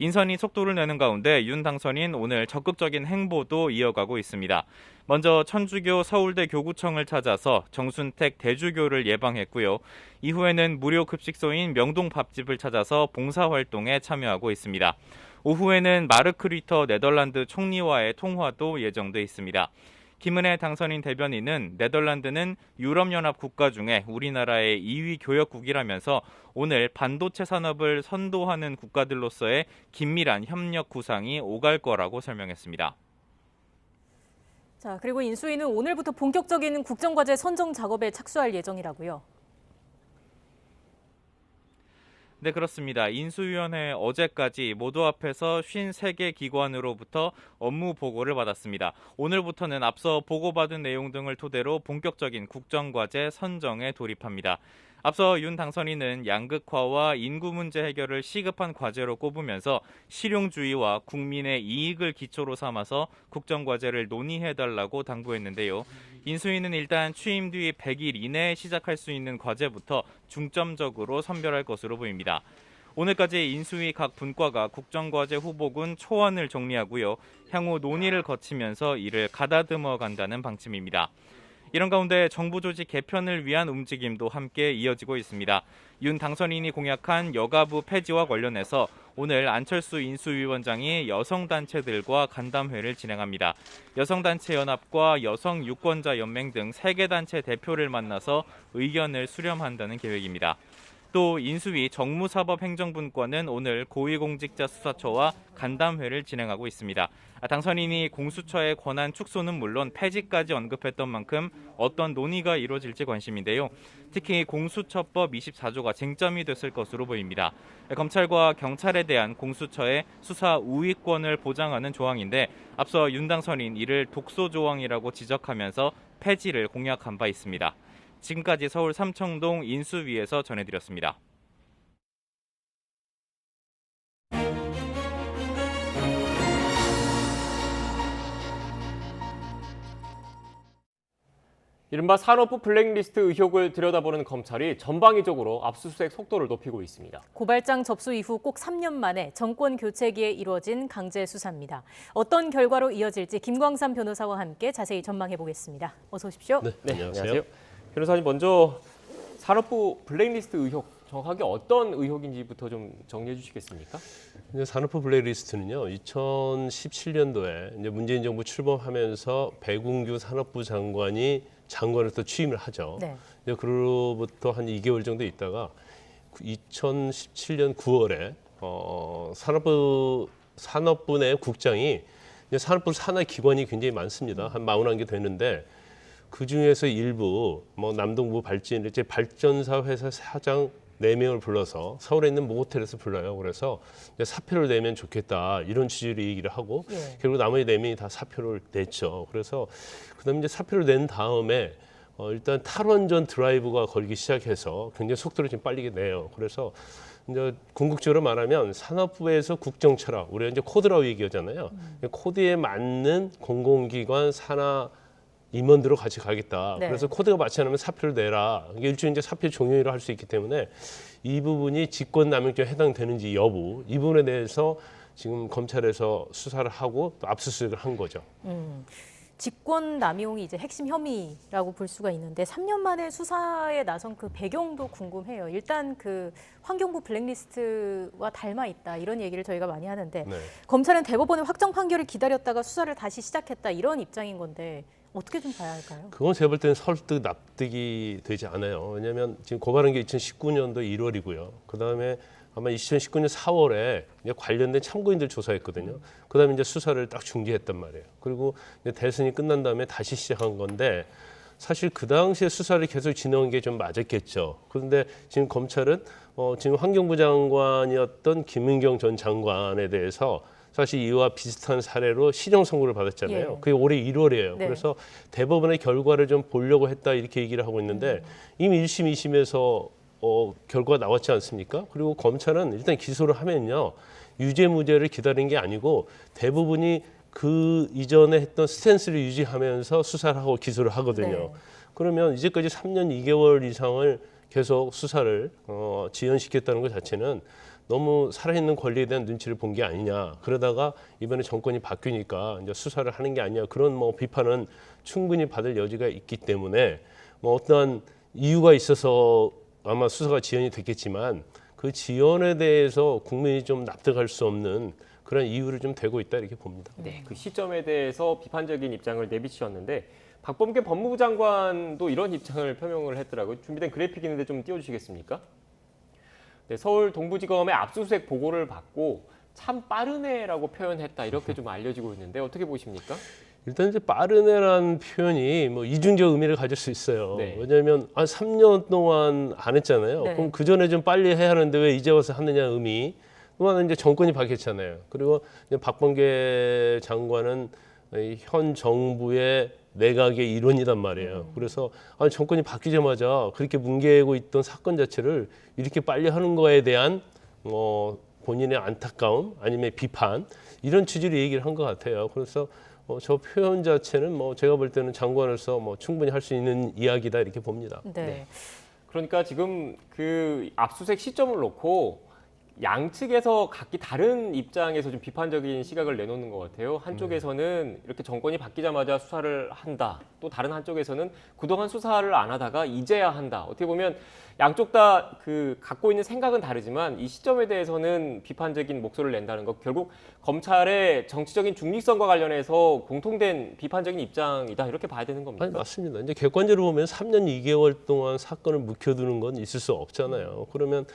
Speaker 17: 인선이 속도를 내는 가운데 윤 당선인 오늘 적극적인 행보도 이어가고 있습니다. 먼저 천주교 서울대 교구청을 찾아서 정순택 대주교를 예방했고요. 이후에는 무료 급식소인 명동밥집을 찾아서 봉사활동에 참여하고 있습니다. 오후에는 마르크 류터 네덜란드 총리와의 통화도 예정돼 있습니다. 김은혜 당선인 대변인은 네덜란드는 유럽연합 국가 중에 우리나라의 2위 교역국이라면서 오늘 반도체 산업을 선도하는 국가들로서의 긴밀한 협력 구상이 오갈 거라고 설명했습니다.
Speaker 2: 자, 그리고 인수위는 오늘부터 본격적인 국정과제 선정 작업에 착수할 예정이라고요.
Speaker 17: 네, 그렇습니다. 인수위원회 어제까지 모두 합해서 53개 기관으로부터 업무 보고를 받았습니다. 오늘부터는 앞서 보고받은 내용 등을 토대로 본격적인 국정과제 선정에 돌입합니다. 앞서 윤 당선인은 양극화와 인구 문제 해결을 시급한 과제로 꼽으면서 실용주의와 국민의 이익을 기초로 삼아서 국정과제를 논의해달라고 당부했는데요. 인수위는 일단 취임 뒤 100일 이내에 시작할 수 있는 과제부터 중점적으로 선별할 것으로 보입니다. 오늘까지 인수위 각 분과가 국정과제 후보군 초안을 정리하고요. 향후 논의를 거치면서 이를 가다듬어 간다는 방침입니다. 이런 가운데 정부 조직 개편을 위한 움직임도 함께 이어지고 있습니다. 윤 당선인이 공약한 여가부 폐지와 관련해서 오늘 안철수 인수위원장이 여성단체들과 간담회를 진행합니다. 여성단체연합과 여성유권자연맹 등 3개 단체 대표를 만나서 의견을 수렴한다는 계획입니다. 또 인수위 정무사법행정분과는 오늘 고위공직자수사처와 간담회를 진행하고 있습니다. 당선인이 공수처의 권한 축소는 물론 폐지까지 언급했던 만큼 어떤 논의가 이루어질지 관심인데요. 특히 공수처법 24조가 쟁점이 됐을 것으로 보입니다. 검찰과 경찰에 대한 공수처의 수사 우위권을 보장하는 조항인데 앞서 윤 당선인 이를 독소 조항이라고 지적하면서 폐지를 공약한 바 있습니다. 지금까지 서울 삼청동 인수위에서 전해드렸습니다.
Speaker 1: 이른바 산업부 블랙리스트 의혹을 들여다보는 검찰이 전방위적으로 압수수색 속도를 높이고 있습니다.
Speaker 2: 고발장 접수 이후 꼭 3년 만에 정권 교체기에 이루어진 강제 수사입니다. 어떤 결과로 이어질지 김광삼 변호사와 함께 자세히 전망해 보겠습니다. 어서 오십시오.
Speaker 1: 네, 안녕하세요. 변호사님, 먼저 산업부 블랙리스트 의혹, 정확하게 어떤 의혹인지부터 좀 정리해 주시겠습니까?
Speaker 19: 산업부 블랙리스트는요, 2017년도에 이제 문재인 정부 출범하면서 배궁규 산업부 장관이 장관으로서 취임을 하죠. 네. 그로부터 한 2개월 정도 있다가 2017년 9월에 산업부 내 국장이 산업부 산하 기관이 굉장히 많습니다. 한 41개 되는데 그 중에서 일부 남동부 발진 이제 발전사 회사 사장 4명을 불러서 서울에 있는 모 호텔에서 불러요. 그래서 사표를 내면 좋겠다 이런 취지로 얘기를 하고 결국 나머지 4명이 다 사표를 냈죠. 그래서 그다음에 이제 사표를 낸 다음에 일단 탈원전 드라이브가 걸기 시작해서 굉장히 속도를 좀 빨리게 내요. 그래서 이제 궁극적으로 말하면 산업부에서 국정철학, 우리가 이제 코드라고 얘기하잖아요. 코드에 맞는 공공기관 산하 임원들로 같이 가겠다. 네. 그래서 코드가 맞지 않으면 사표를 내라. 이게 일종의 이제 사표 종용이라 할 수 있기 때문에 이 부분이 직권남용죄에 해당되는지 여부, 이 부분에 대해서 지금 검찰에서 수사를 하고 또 압수수색을 한 거죠.
Speaker 2: 직권 남용이 이제 핵심 혐의라고 볼 수가 있는데 3년 만에 수사에 나선 그 배경도 궁금해요. 일단 그 환경부 블랙리스트와 닮아 있다 이런 얘기를 저희가 많이 하는데
Speaker 19: 네.
Speaker 2: 검찰은 대법원의 확정 판결을 기다렸다가 수사를 다시 시작했다 이런 입장인 건데 어떻게 좀 봐야 할까요?
Speaker 19: 그건 제가 볼 때는 설득 납득이 되지 않아요. 왜냐하면 지금 고발한 게 2019년도 1월이고요. 그다음에 아마 2019년 4월에 관련된 참고인들 조사했거든요. 그다음에 이제 수사를 딱 중지했단 말이에요. 그리고 이제 대선이 끝난 다음에 다시 시작한 건데 사실 그 당시에 수사를 계속 진행한 게 좀 맞았겠죠. 그런데 지금 검찰은 지금 환경부 장관이었던 김은경 전 장관에 대해서 사실 이와 비슷한 사례로 실형 선고를 받았잖아요.
Speaker 2: 예.
Speaker 19: 그게 올해 1월이에요.
Speaker 2: 네.
Speaker 19: 그래서 대법원의 결과를 좀 보려고 했다 이렇게 얘기를 하고 있는데 이미 1심, 2심에서 결과가 나왔지 않습니까? 그리고 검찰은 일단 기소를 하면요. 유죄, 무죄를 기다린 게 아니고 대부분이 그 이전에 했던 스탠스를 유지하면서 수사를 하고 기소를 하거든요.
Speaker 2: 네.
Speaker 19: 그러면 이제까지 3년 2개월 이상을 계속 수사를 지연시켰다는 것 자체는 너무 살아있는 권리에 대한 눈치를 본 게 아니냐. 그러다가 이번에 정권이 바뀌니까 이제 수사를 하는 게 아니냐. 그런 비판은 충분히 받을 여지가 있기 때문에 어떠한 이유가 있어서 아마 수사가 지연이 됐겠지만 그 지연에 대해서 국민이 좀 납득할 수 없는 그런 이유를 좀 대고 있다 이렇게 봅니다.
Speaker 1: 네, 그 시점에 대해서 비판적인 입장을 내비치셨는데 박범계 법무부 장관도 이런 입장을 표명을 했더라고요. 준비된 그래픽 있는데 좀 띄워주시겠습니까? 네, 서울 동부지검의 압수수색 보고를 받고 참 빠르네라고 표현했다 이렇게 좀 알려지고 있는데 어떻게 보십니까?
Speaker 19: 일단 이제 빠르네라는 표현이 이중적 의미를 가질 수 있어요.
Speaker 1: 네.
Speaker 19: 왜냐하면 3년 동안 안 했잖아요.
Speaker 2: 네.
Speaker 19: 그럼 그 전에 좀 빨리 해야 하는데 왜 이제 와서 하느냐 의미. 또 하나 이제 정권이 바뀌었잖아요. 그리고 이제 박범계 장관은 현 정부의 내각의 일원이단 말이에요. 그래서 정권이 바뀌자마자 그렇게 뭉개고 있던 사건 자체를 이렇게 빨리 하는 거에 대한 본인의 안타까움 아니면 비판 이런 취지로 얘기를 한 것 같아요. 그래서 저 표현 자체는 제가 볼 때는 장관으로서 충분히 할 수 있는 이야기다 이렇게 봅니다.
Speaker 2: 네.
Speaker 1: 그러니까 지금 그 압수수색 시점을 놓고 양측에서 각기 다른 입장에서 좀 비판적인 시각을 내놓는 것 같아요. 한쪽에서는 이렇게 정권이 바뀌자마자 수사를 한다. 또 다른 한쪽에서는 그동안 수사를 안 하다가 이제야 한다. 어떻게 보면 양쪽 다 그 갖고 있는 생각은 다르지만 이 시점에 대해서는 비판적인 목소리를 낸다는 것 결국 검찰의 정치적인 중립성과 관련해서 공통된 비판적인 입장이다 이렇게 봐야 되는 겁니까?
Speaker 19: 아니, 맞습니다. 이제 객관적으로 보면 3년 2개월 동안 사건을 묵혀두는 건 있을 수 없잖아요. 그러면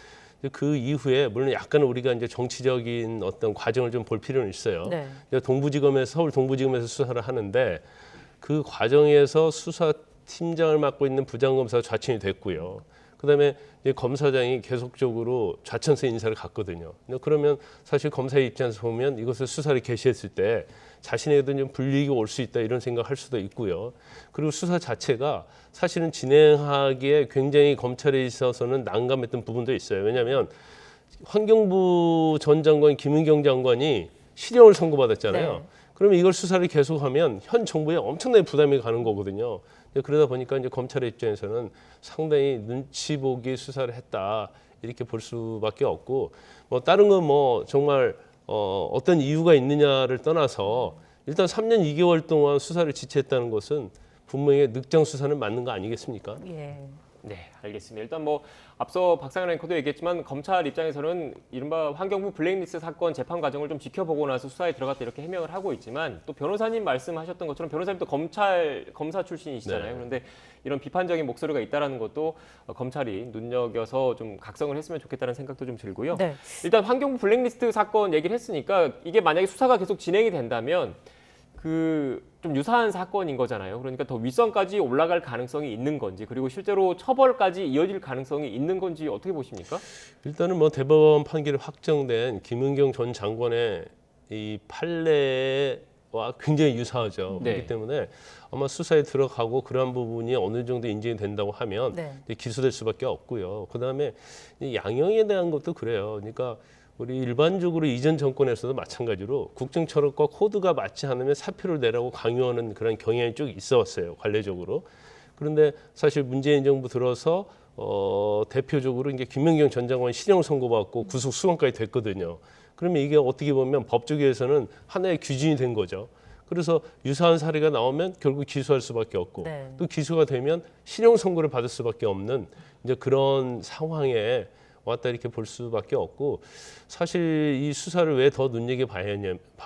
Speaker 19: 그 이후에 물론 약간 우리가 이제 정치적인 어떤 과정을 좀 볼 필요는 있어요.
Speaker 2: 네.
Speaker 19: 서울 동부지검에서 수사를 하는데 그 과정에서 수사팀장을 맡고 있는 부장검사가 좌천이 됐고요. 그다음에 이제 검사장이 계속적으로 좌천서 인사를 갔거든요. 그러면 사실 검사의 입장에서 보면 이것을 수사를 개시했을 때 자신에게도 좀 불이익이 올 수 있다 이런 생각할 수도 있고요. 그리고 수사 자체가 사실은 진행하기에 굉장히 검찰에 있어서는 난감했던 부분도 있어요. 왜냐하면 환경부 전 장관 김은경 장관이 실형을 선고받았잖아요.
Speaker 2: 네.
Speaker 19: 그러면 이걸 수사를 계속하면 현 정부에 엄청나게 부담이 가는 거거든요. 그러다 보니까 이제 검찰의 입장에서는 상당히 눈치 보기 수사를 했다 이렇게 볼 수밖에 없고 다른 건 정말 어떤 이유가 있느냐를 떠나서 일단 3년 2개월 동안 수사를 지체했다는 것은 분명히 늑장 수사는 맞는 거 아니겠습니까?
Speaker 2: 예.
Speaker 1: 네, 알겠습니다. 일단 앞서 박상현 앵커도 얘기했지만 검찰 입장에서는 이른바 환경부 블랙리스트 사건 재판 과정을 좀 지켜보고 나서 수사에 들어갔다 이렇게 해명을 하고 있지만 또 변호사님 말씀하셨던 것처럼 변호사님도 검사 출신이시잖아요.
Speaker 19: 네.
Speaker 1: 그런데 이런 비판적인 목소리가 있다는 것도 검찰이 눈여겨서 좀 각성을 했으면 좋겠다는 생각도 좀 들고요.
Speaker 2: 네.
Speaker 1: 일단 환경부 블랙리스트 사건 얘기를 했으니까 이게 만약에 수사가 계속 진행이 된다면 좀 유사한 사건인 거잖아요. 그러니까 더 윗선까지 올라갈 가능성이 있는 건지 그리고 실제로 처벌까지 이어질 가능성이 있는 건지 어떻게 보십니까?
Speaker 19: 일단은 대법원 판결이 확정된 김은경 전 장관의 이 판례와 굉장히 유사하죠.
Speaker 1: 네.
Speaker 19: 그렇기 때문에 아마 수사에 들어가고 그러한 부분이 어느 정도 인정이 된다고 하면
Speaker 2: 네.
Speaker 19: 기소될 수밖에 없고요. 그다음에 이 양형에 대한 것도 그래요. 그러니까 우리 일반적으로 이전 정권에서도 마찬가지로 국정 철학과 코드가 맞지 않으면 사표를 내라고 강요하는 그런 경향이 쭉 있어왔어요. 관례적으로. 그런데 사실 문재인 정부 들어서 대표적으로 이제 김연경 전 장관이 실형 선고받고 구속 수감까지 됐거든요. 그러면 이게 어떻게 보면 법조계에서는 하나의 규준이 된 거죠. 그래서 유사한 사례가 나오면 결국 기소할 수밖에 없고
Speaker 2: 네.
Speaker 19: 또 기소가 되면 실형 선고를 받을 수밖에 없는 이제 그런 상황에 왔다 이렇게 볼 수밖에 없고 사실 이 수사를 왜 더 눈여겨봐야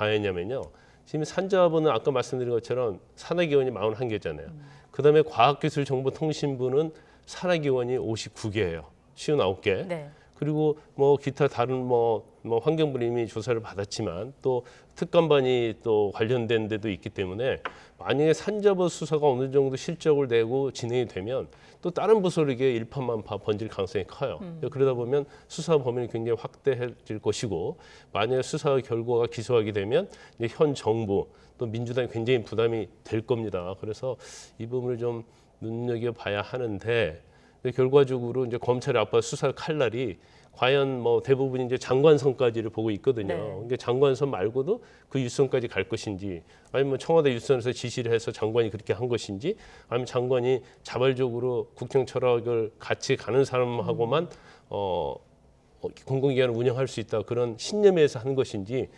Speaker 19: 했냐면요. 지금 산자부는 아까 말씀드린 것처럼 산하기관이 41개잖아요. 그다음에 과학기술정보통신부는 산하기관이 59개예요. 59개.
Speaker 2: 네.
Speaker 19: 그리고 뭐 기타 다른 뭐 환경부는 이미 조사를 받았지만 또 특감반이 또 관련된 데도 있기 때문에 만약에 산자부 수사가 어느 정도 실적을 내고 진행이 되면 또 다른 부서에게 일파만파 번질 가능성이 커요. 그러다 보면 수사 범위는 굉장히 확대해질 것이고 만약에 수사 결과가 기소하게 되면 이제 현 정부 또 민주당이 굉장히 부담이 될 겁니다. 그래서 이 부분을 좀 눈여겨봐야 하는데 결과적으로 이제 검찰의 앞으로 수사 칼날이 과연 뭐 대부분 이제 장관선까지를 보고 있거든요.
Speaker 2: 네.
Speaker 19: 그러니까 장관선 말고도 그 유선까지 갈 것인지, 아니면 뭐 청와대 유선에서 지시를 해서 장관이 그렇게 한 것인지, 아니면 장관이 자발적으로 국정 철학을 같이 가는 사람하고만 공공기관을 운영할 수 있다 그런 신념에서 한 것인지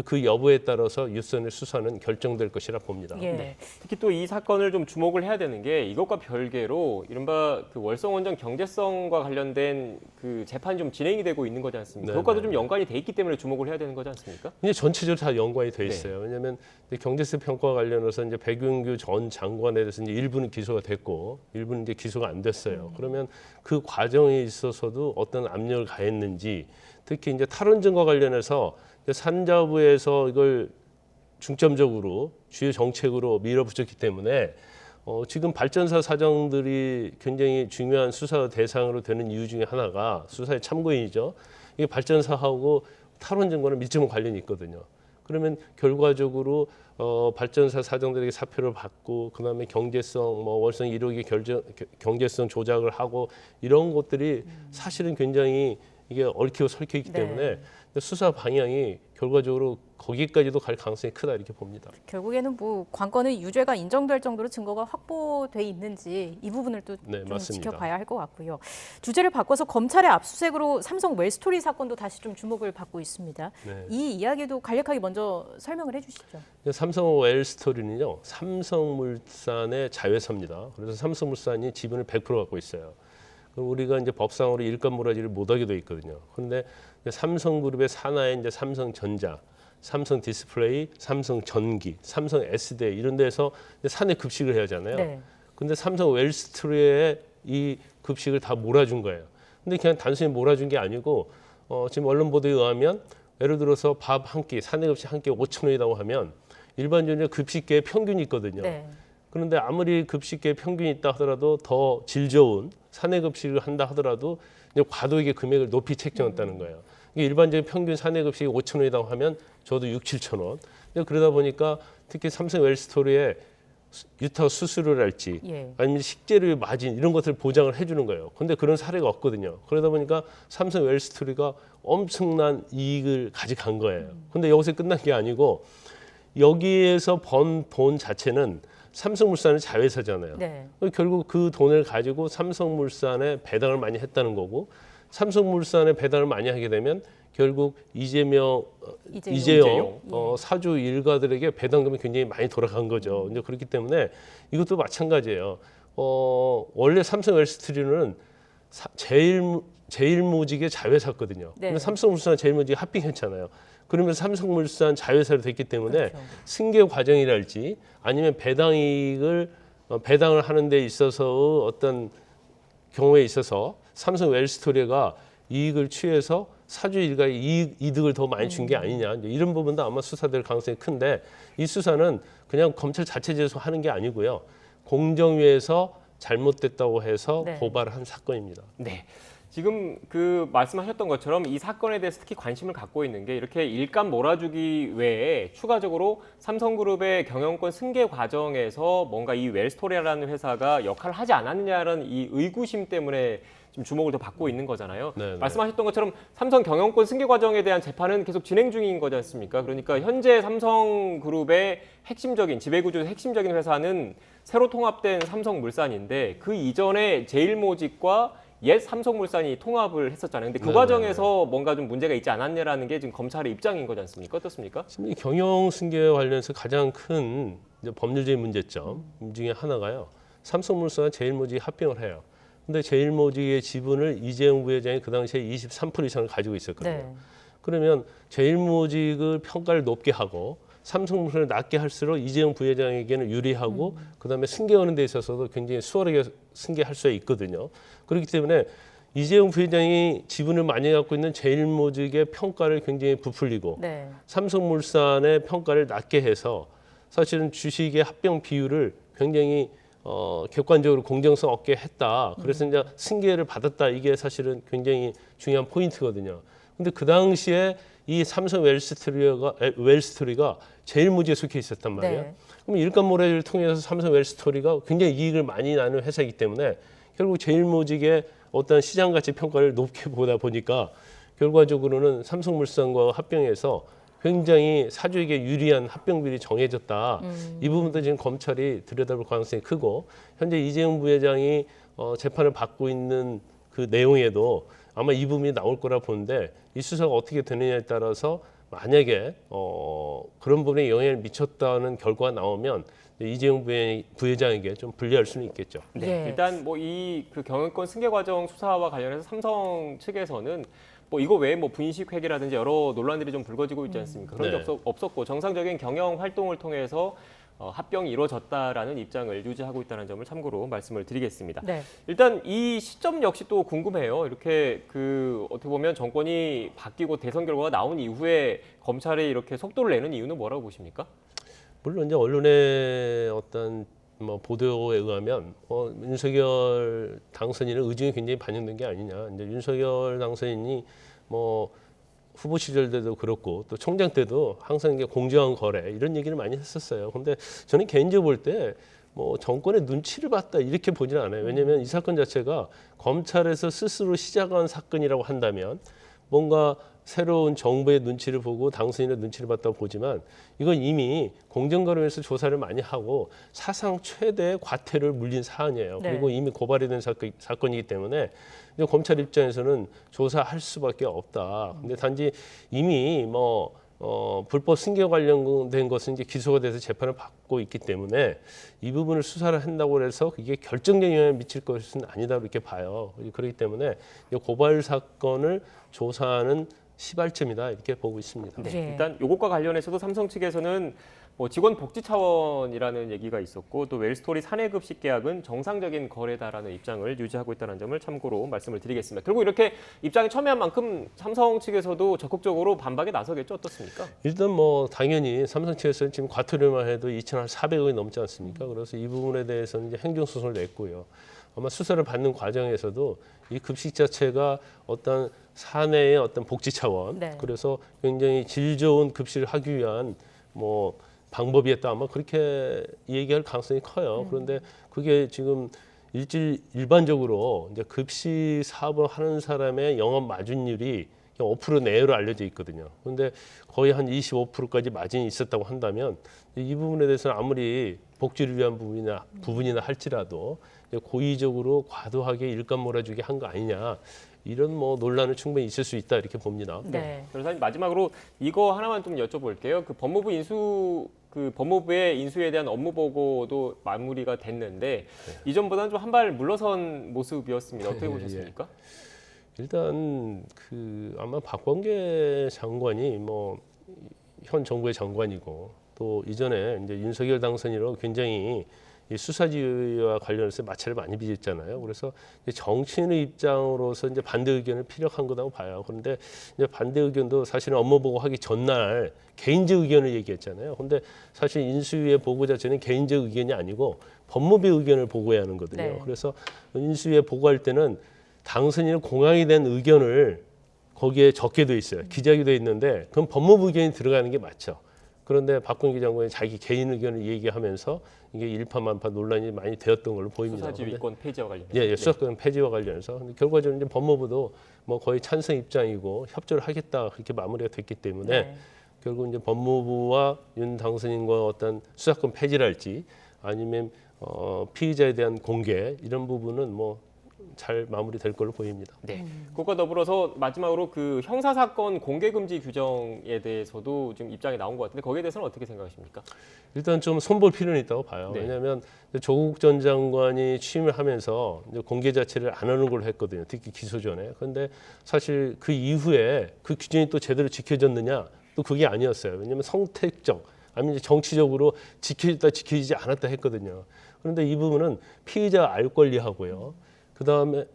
Speaker 19: 그 여부에 따라서 유선의 수사는 결정될 것이라 봅니다.
Speaker 2: 예.
Speaker 1: 네. 특히 또 이 사건을 좀 주목을 해야 되는 게 이것과 별개로 이른바 그 월성원전 경제성과 관련된 그 재판이 좀 진행이 되고 있는 거지 않습니까?
Speaker 19: 네,
Speaker 1: 그것과도
Speaker 19: 네,
Speaker 1: 좀 연관이 돼 있기 때문에 주목을 해야 되는 거지 않습니까?
Speaker 19: 이제 전체적으로 다 연관이 돼 있어요. 왜냐하면 경제세 평가 관련해서 이제 백윤규 전 장관에 대해서 이제 일부는 기소가 됐고 일부는 이제 기소가 안 됐어요. 그러면 그 과정에 있어서도 어떤 압력을 가했는지, 특히 이제 탈원전과 관련해서 산자부에서 이걸 중점적으로 주요 정책으로 밀어붙였기 때문에 지금 발전사 사장들이 굉장히 중요한 수사 대상으로 되는 이유 중에 하나가 수사의 참고인이죠. 이게 발전사하고 탈원전과는 밀접한 관련이 있거든요. 그러면 결과적으로 발전사 사장들에게 사표를 받고 그다음에 경제성 뭐 월성 1호기 경제성 조작을 하고 이런 것들이 사실은 굉장히 이게 얽히고 설켜있기 때문에 수사 방향이 결과적으로 거기까지도 갈 가능성이 크다 이렇게 봅니다.
Speaker 2: 결국에는 뭐 관건은 유죄가 인정될 정도로 증거가 확보돼 있는지 이 부분을 또 좀 지켜봐야 할 것 같고요. 주제를 바꿔서 검찰의 압수수색으로 삼성 웰스토리 사건도 다시 좀 주목을 받고 있습니다.
Speaker 19: 네.
Speaker 2: 이 이야기도 간략하게 먼저 설명을 해주시죠.
Speaker 19: 삼성 웰스토리는요, 삼성물산의 자회사입니다. 그래서 삼성물산이 지분을 100% 갖고 있어요. 우리가 이제 법상으로 일감몰아지를 못하게 돼 있거든요. 그런데 삼성그룹의 산하에 이제 삼성전자, 삼성디스플레이, 삼성전기, 삼성 S대 이런 데서 산에 급식을 해야 하잖아요.
Speaker 2: 네.
Speaker 19: 근데 삼성 웰스토리에 이 급식을 다 몰아준 거예요. 근데 그냥 단순히 몰아준 게 아니고 지금 언론 보도에 의하면 예를 들어서 밥 한 끼, 사내 급식 한 끼 5,000원이라고 하면 일반적으로 급식계의 평균이 있거든요.
Speaker 2: 네.
Speaker 19: 그런데 아무리 급식계의 평균이 있다 하더라도 더 질 좋은 사내 급식을 한다 하더라도 이제 과도하게 금액을 높이 책정했다는 거예요. 이게 일반적인 평균 사내 급식이 5,000원이라고 하면 저도 6,000~7,000원. 그러다 보니까 특히 삼성 웰스토리에 유타 수수료랄지 아니면 식재료 마진 이런 것들을 보장을 해주는 거예요. 그런데 그런 사례가 없거든요. 그러다 보니까 삼성 웰스토리가 엄청난 이익을 가져간 거예요. 그런데 여기서 끝난 게 아니고 여기에서 번 돈 자체는 삼성물산의 자회사잖아요.
Speaker 2: 네.
Speaker 19: 결국 그 돈을 가지고 삼성물산에 배당을 많이 했다는 거고 삼성물산에 배당을 많이 하게 되면 결국 이재용 사주 일가들에게 배당금이 굉장히 많이 돌아간 거죠. 이제 그렇기 때문에 이것도 마찬가지예요. 원래 삼성 웰스토리는 제일모직의 자회사거든요.
Speaker 2: 네.
Speaker 19: 근데 삼성물산 제일모직이 합병했잖아요. 그러면서 삼성물산 자회사로 됐기 때문에 승계 과정이랄지 아니면 배당을 하는 데 있어서 어떤 경우에 있어서 삼성 웰스토리가 이익을 취해서 사주 일가의 이득을 더 많이 준 게 아니냐 이런 부분도 아마 수사될 가능성이 큰데 이 수사는 그냥 검찰 자체에서 하는 게 아니고요. 공정위에서 잘못됐다고 해서 고발을 한 사건입니다.
Speaker 1: 네. 지금 그 말씀하셨던 것처럼 이 사건에 대해서 특히 관심을 갖고 있는 게 이렇게 일감 몰아주기 외에 추가적으로 삼성그룹의 경영권 승계 과정에서 뭔가 이 웰스토리라는 회사가 역할을 하지 않았느냐라는 이 의구심 때문에 지금 주목을 더 받고 있는 거잖아요.
Speaker 19: 네네.
Speaker 1: 말씀하셨던 것처럼 삼성 경영권 승계 과정에 대한 재판은 계속 진행 중인 거지 않습니까? 그러니까 현재 삼성그룹의 핵심적인 지배구조의 핵심적인 회사는 새로 통합된 삼성물산인데 그 이전에 제일모직과 옛 삼성물산이 통합을 했었잖아요. 근데 그 과정에서 뭔가 좀 문제가 있지 않았냐라는 게 지금 검찰의 입장인 거지 않습니까? 어떻습니까?
Speaker 19: 지금 이 경영 승계 관련해서 가장 큰 이제 법률적인 문제점 중에 하나가요. 삼성물산과 제일모직이 합병을 해요. 근데 제일모직의 지분을 이재용 부회장이 그 당시에 23% 이상을 가지고 있었거든요.
Speaker 2: 네.
Speaker 19: 그러면 제일모직을 평가를 높게 하고 삼성물산을 낮게 할수록 이재용 부회장에게는 유리하고 그다음에 승계하는 데 있어서도 굉장히 수월하게 승계할 수 있거든요. 그렇기 때문에 이재용 부회장이 지분을 많이 갖고 있는 제일모직의 평가를 굉장히 부풀리고
Speaker 2: 네.
Speaker 19: 삼성물산의 평가를 낮게 해서 사실은 주식의 합병 비율을 굉장히 객관적으로 공정성 없게 했다. 그래서 이제 승계를 받았다. 이게 사실은 굉장히 중요한 포인트거든요. 근데 그 당시에 이 삼성 웰스토리가 제일모직에 속해 있었단 말이에요.
Speaker 2: 네.
Speaker 19: 그럼 일감모래를 통해서 삼성 웰스토리가 굉장히 이익을 많이 나는 회사이기 때문에 결국 제일모직의 어떤 시장 가치 평가를 높게 보다 보니까 결과적으로는 삼성물산과 합병해서 굉장히 사주에게 유리한 합병비율이 정해졌다. 이 부분도 지금 검찰이 들여다볼 가능성이 크고 현재 이재용 부회장이 재판을 받고 있는 그 내용에도 아마 이 부분이 나올 거라 보는데 이 수사가 어떻게 되느냐에 따라서 만약에 그런 부분에 영향을 미쳤다는 결과가 나오면 이재용 부회장에게 좀 불리할 수는 있겠죠.
Speaker 1: 네. 일단 뭐 이 그 경영권 승계 과정 수사와 관련해서 삼성 측에서는 뭐 이거 외에 뭐 분식회계라든지 여러 논란들이 좀 불거지고 있지 않습니까? 그런 게 없었고 정상적인 경영 활동을 통해서 합병이 이루어졌다라는 입장을 유지하고 있다는 점을 참고로 말씀을 드리겠습니다.
Speaker 2: 네.
Speaker 1: 일단 이 시점 역시 또 궁금해요. 이렇게 그 어떻게 보면 정권이 바뀌고 대선 결과가 나온 이후에 검찰이 이렇게 속도를 내는 이유는 뭐라고 보십니까?
Speaker 19: 물론 이제 언론의 어떤 뭐 보도에 의하면 윤석열 당선인의 의중이 굉장히 반영된 게 아니냐. 이제 윤석열 당선인이 뭐 후보 시절 때도 그렇고 또 총장 때도 항상 이게 공정한 거래 이런 얘기를 많이 했었어요. 근데 저는 개인적으로 볼 때 뭐 정권의 눈치를 봤다 이렇게 보지는 않아요. 왜냐하면 이 사건 자체가 검찰에서 스스로 시작한 사건이라고 한다면 뭔가 새로운 정부의 눈치를 보고 당선인의 눈치를 봤다고 보지만 이건 이미 공정거래에서 조사를 많이 하고 사상 최대의 과태료를 물린 사안이에요.
Speaker 2: 네.
Speaker 19: 그리고 이미 고발이 된 사건이기 때문에 이제 검찰 입장에서는 조사할 수밖에 없다. 근데 단지 이미 뭐 불법 승계 관련된 것은 이제 기소가 돼서 재판을 받고 있기 때문에 이 부분을 수사를 한다고 해서 그게 결정적인 영향을 미칠 것은 아니다 이렇게 봐요. 그렇기 때문에 이 고발 사건을 조사하는 시발점이다 이렇게 보고 있습니다.
Speaker 1: 네. 일단 이것과 관련해서도 삼성 측에서는 뭐 직원 복지 차원이라는 얘기가 있었고 또 웰스토리 사내급식 계약은 정상적인 거래다라는 입장을 유지하고 있다는 점을 참고로 말씀을 드리겠습니다. 결국 이렇게 입장이 첨예한 만큼 삼성 측에서도 적극적으로 반박에 나서겠죠. 어떻습니까?
Speaker 19: 일단 뭐 당연히 삼성 측에서는 지금 과태료만 해도 2,400억이 넘지 않습니까? 그래서 이 부분에 대해서는 이제 행정소송을 냈고요. 아마 수사를 받는 과정에서도 이 급식 자체가 어떤 사내의 어떤 복지 차원,
Speaker 2: 네.
Speaker 19: 그래서 굉장히 질 좋은 급식을 하기 위한 뭐 방법이었다 아마 그렇게 얘기할 가능성이 커요. 그런데 그게 지금 일반적으로 이제 급식 사업을 하는 사람의 영업 마진율이 5% 내외로 알려져 있거든요. 그런데 거의 한 25%까지 마진이 있었다고 한다면 이 부분에 대해서는 아무리 복지를 위한 부분이나 할지라도 고의적으로 과도하게 일감 몰아주게 한 거 아니냐. 이런 뭐 논란은 충분히 있을 수 있다 이렇게 봅니다.
Speaker 1: 네. 변호사님 마지막으로 이거 하나만 좀 여쭤볼게요. 그 법무부의 인수에 대한 업무 보고도 마무리가 됐는데 이전보다는 좀 한 발 물러선 모습이었습니다. 어떻게 보셨습니까?
Speaker 19: 일단 그 아마 박범계 장관이 뭐 현 정부의 장관이고 또 이전에 이제 윤석열 당선인으로 굉장히 이 수사지휘와 관련해서 마찰을 많이 빚었잖아요. 그래서 정치인의 입장으로서 이제 반대 의견을 피력한 거라고 봐요. 그런데 이제 반대 의견도 사실은 업무 보고하기 전날 개인적 의견을 얘기했잖아요. 그런데 사실 인수위의 보고 자체는 개인적 의견이 아니고 법무부의 의견을 보고해야 하는 거거든요.
Speaker 2: 네.
Speaker 19: 그래서 인수위에 보고할 때는 당선인을 공항이 된 의견을 거기에 적게 돼 있어요. 기재하게 돼 있는데 그럼 법무부 의견이 들어가는 게 맞죠. 그런데 박범계 장관이 자기 개인 의견을 얘기하면서 이게 일파만파 논란이 많이 되었던 걸로 보입니다.
Speaker 1: 수사지휘권 폐지와 관련해서.
Speaker 19: 예, 수사권 폐지와 관련해서. 근데 결과적으로 이제 법무부도 뭐 거의 찬성 입장이고 협조를 하겠다 그렇게 마무리가 됐기 때문에 결국 이제 법무부와 윤 당선인과 어떤 수사권 폐지랄지 아니면 피의자에 대한 공개 이런 부분은 뭐 잘 마무리될 걸로 보입니다.
Speaker 1: 네. 그것과 더불어서 마지막으로 그 형사사건 공개금지 규정에 대해서도 지금 입장이 나온 것 같은데 거기에 대해서는 어떻게 생각하십니까?
Speaker 19: 일단 좀 손볼 필요는 있다고 봐요.
Speaker 1: 네.
Speaker 19: 왜냐하면 조국 전 장관이 취임을 하면서 이제 공개 자체를 안 하는 걸로 했거든요. 특히 기소 전에. 그런데 사실 그 이후에 그 규정이 또 제대로 지켜졌느냐? 또 그게 아니었어요. 왜냐하면 선택적, 아니면 정치적으로 지켜졌다 지켜지지 않았다 했거든요. 그런데 이 부분은 피의자 알 권리하고요. 그다음에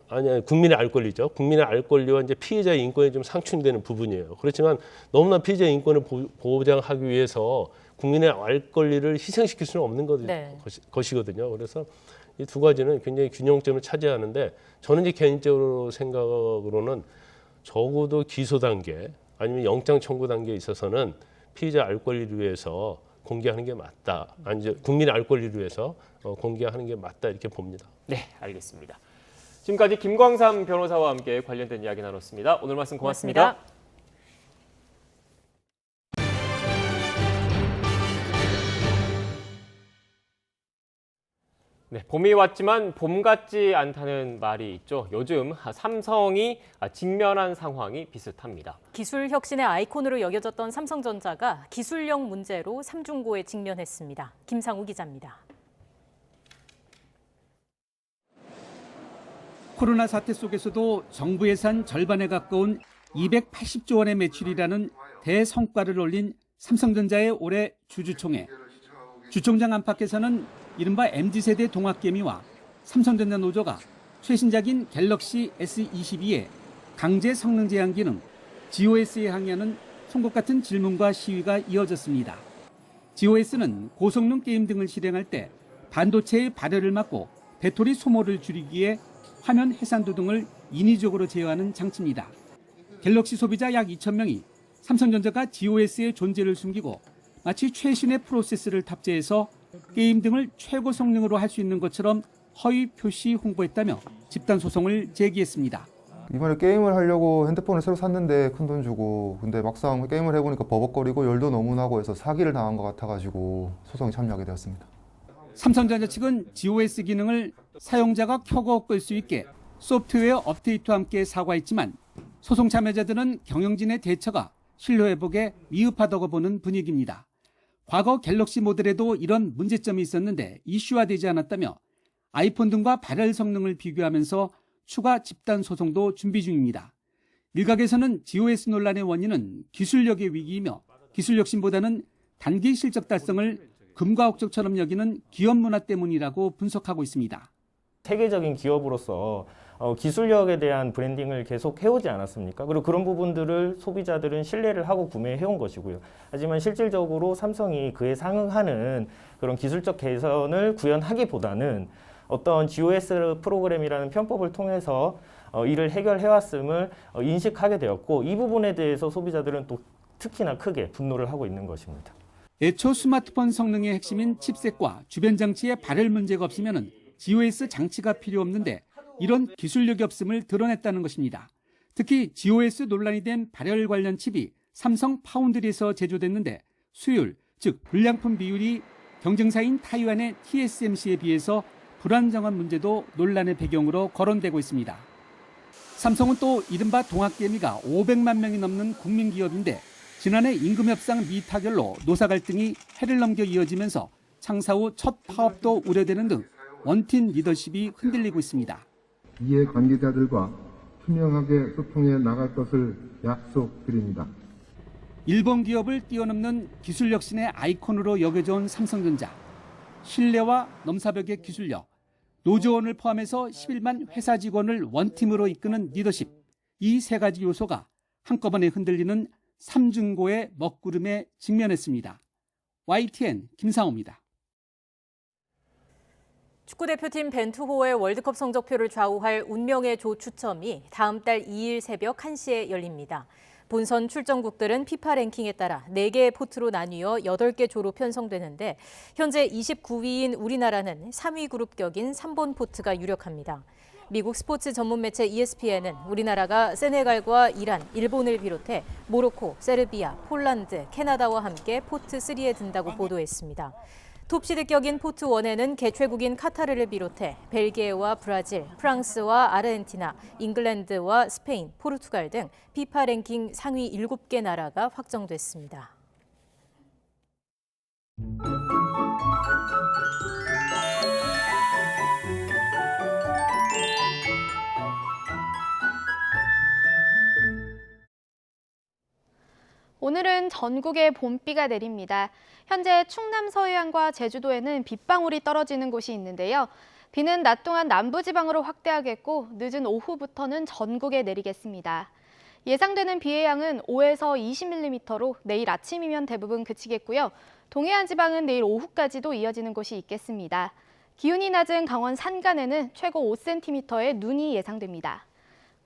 Speaker 19: 국민의 알 권리죠. 국민의 알 권리와 이제 피해자의 인권이 좀 상충되는 부분이에요. 그렇지만 너무나 피해자의 인권을 보장하기 위해서 국민의 알 권리를 희생시킬 수는 없는 것이거든요. 그래서 이 두 가지는 굉장히 균형점을 차지하는데 저는 이제 개인적으로 생각으로는 적어도 기소 단계 아니면 영장 청구 단계에 있어서는 피해자 알 권리를 위해서 공개하는 게 맞다. 아니 이제 국민의 알 권리를 위해서 공개하는 게 맞다 이렇게 봅니다.
Speaker 1: 네, 알겠습니다. 지금까지 김광삼 변호사와 함께 관련된 이야기 나눴습니다. 오늘 말씀 고맙습니다. 네, 봄이 왔지만 봄 같지 않다는 말이 있죠. 요즘 삼성이 직면한 상황이 비슷합니다.
Speaker 2: 기술 혁신의 아이콘으로 여겨졌던 삼성전자가 기술력 문제로 삼중고에 직면했습니다. 김상우 기자입니다.
Speaker 20: 코로나 사태 속에서도 정부 예산 절반에 가까운 280조 원의 매출이라는 대성과를 올린 삼성전자의 올해 주주총회. 주총장 안팎에서는 이른바 MZ세대 동학개미와 삼성전자 노조가 최신작인 갤럭시 S22의 강제 성능 제한 기능 GOS에 항의하는 송곳 같은 질문과 시위가 이어졌습니다. GOS는 고성능 게임 등을 실행할 때 반도체의 발열을 막고 배터리 소모를 줄이기 위해 화면 해상도 등을 인위적으로 제어하는 장치입니다. 갤럭시 소비자 약 2,000명이 삼성전자가 GOS의 존재를 숨기고 마치 최신의 프로세스를 탑재해서 게임 등을 최고 성능으로 할 수 있는 것처럼 허위 표시 홍보했다며 집단 소송을 제기했습니다.
Speaker 21: 이번에 게임을 하려고 핸드폰을 새로 샀는데 큰돈 주고 근데 막상 게임을 해보니까 버벅거리고 열도 너무 나고 해서 사기를 당한 것 같아가지고 소송에 참여하게 되었습니다.
Speaker 20: 삼성전자 측은 GOS 기능을 사용자가 켜고 끌 수 있게 소프트웨어 업데이트와 함께 사과했지만 소송 참여자들은 경영진의 대처가 신뢰 회복에 미흡하다고 보는 분위기입니다. 과거 갤럭시 모델에도 이런 문제점이 있었는데 이슈화되지 않았다며 아이폰 등과 발열 성능을 비교하면서 추가 집단 소송도 준비 중입니다. 일각에서는 GOS 논란의 원인은 기술력의 위기이며 기술 혁신보다는 단기 실적 달성을 금과 억적처럼 여기는 기업 문화 때문이라고 분석하고 있습니다.
Speaker 22: 세계적인 기업으로서 기술력에 대한 브랜딩을 계속 해오지 않았습니까? 그리고 그런 부분들을 소비자들은 신뢰를 하고 구매해온 것이고요. 하지만 실질적으로 삼성이 그에 상응하는 그런 기술적 개선을 구현하기보다는 어떤 GOS 프로그램이라는 편법을 통해서 이를 해결해왔음을 인식하게 되었고 이 부분에 대해서 소비자들은 또 특히나 크게 분노를 하고 있는 것입니다.
Speaker 20: 애초 스마트폰 성능의 핵심인 칩셋과 주변 장치에 발열 문제가 없으면 GOS 장치가 필요 없는데 이런 기술력이 없음을 드러냈다는 것입니다. 특히 GOS 논란이 된 발열 관련 칩이 삼성 파운드리에서 제조됐는데 수율, 즉 불량품 비율이 경쟁사인 타이완의 TSMC에 비해서 불안정한 문제도 논란의 배경으로 거론되고 있습니다. 삼성은 또 이른바 동학개미가 500만 명이 넘는 국민기업인데 지난해 임금 협상 미타결로 노사 갈등이 해를 넘겨 이어지면서 창사 후 첫 파업도 우려되는 등 원팀 리더십이 흔들리고 있습니다.
Speaker 23: 이해관계자들과 투명하게 소통해 나갈 것을 약속드립니다.
Speaker 20: 일본 기업을 뛰어넘는 기술 혁신의 아이콘으로 여겨져 온 삼성전자. 신뢰와 넘사벽의 기술력, 노조원을 포함해서 11만 회사 직원을 원팀으로 이끄는 리더십. 이 세 가지 요소가 한꺼번에 흔들리는 삼중고의 먹구름에 직면했습니다. YTN 김상호입니다.
Speaker 2: 축구대표팀 벤투호의 월드컵 성적표를 좌우할 운명의 조 추첨이 다음 달 2일 새벽 1시에 열립니다. 본선 출전국들은 피파 랭킹에 따라 4개의 포트로 나뉘어 8개 조로 편성되는데 현재 29위인 우리나라는 3위 그룹격인 3번 포트가 유력합니다. 미국 스포츠 전문 매체 ESPN은 우리나라가 세네갈과 이란, 일본을 비롯해 모로코, 세르비아, 폴란드, 캐나다와 함께 포트 3에 든다고 보도했습니다. 톱시드 격인 포트1에는 개최국인 카타르를 비롯해 벨기에와 브라질, 프랑스와 아르헨티나, 잉글랜드와 스페인, 포르투갈 등 피파 랭킹 상위 7개 나라가 확정됐습니다.
Speaker 3: 오늘은 전국에 봄비가 내립니다. 현재 충남 서해안과 제주도에는 빗방울이 떨어지는 곳이 있는데요. 비는 낮 동안 남부지방으로 확대하겠고 늦은 오후부터는 전국에 내리겠습니다. 예상되는 비의 양은 5에서 20mm로 내일 아침이면 대부분 그치겠고요. 동해안 지방은 내일 오후까지도 이어지는 곳이 있겠습니다. 기온이 낮은 강원 산간에는 최고 5cm의 눈이 예상됩니다.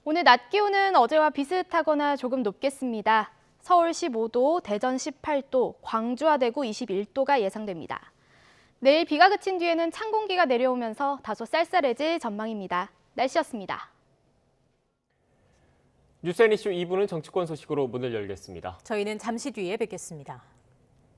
Speaker 3: 오늘 낮 기온은 어제와 비슷하거나 조금 높겠습니다. 서울 15도, 대전 18도, 광주와 대구 21도가 예상됩니다. 내일 비가 그친 뒤에는 찬 공기가 내려오면서 다소 쌀쌀해질 전망입니다. 날씨였습니다.
Speaker 1: 뉴스 앤 이슈 2부는 정치권 소식으로 문을 열겠습니다.
Speaker 2: 저희는 잠시 뒤에 뵙겠습니다.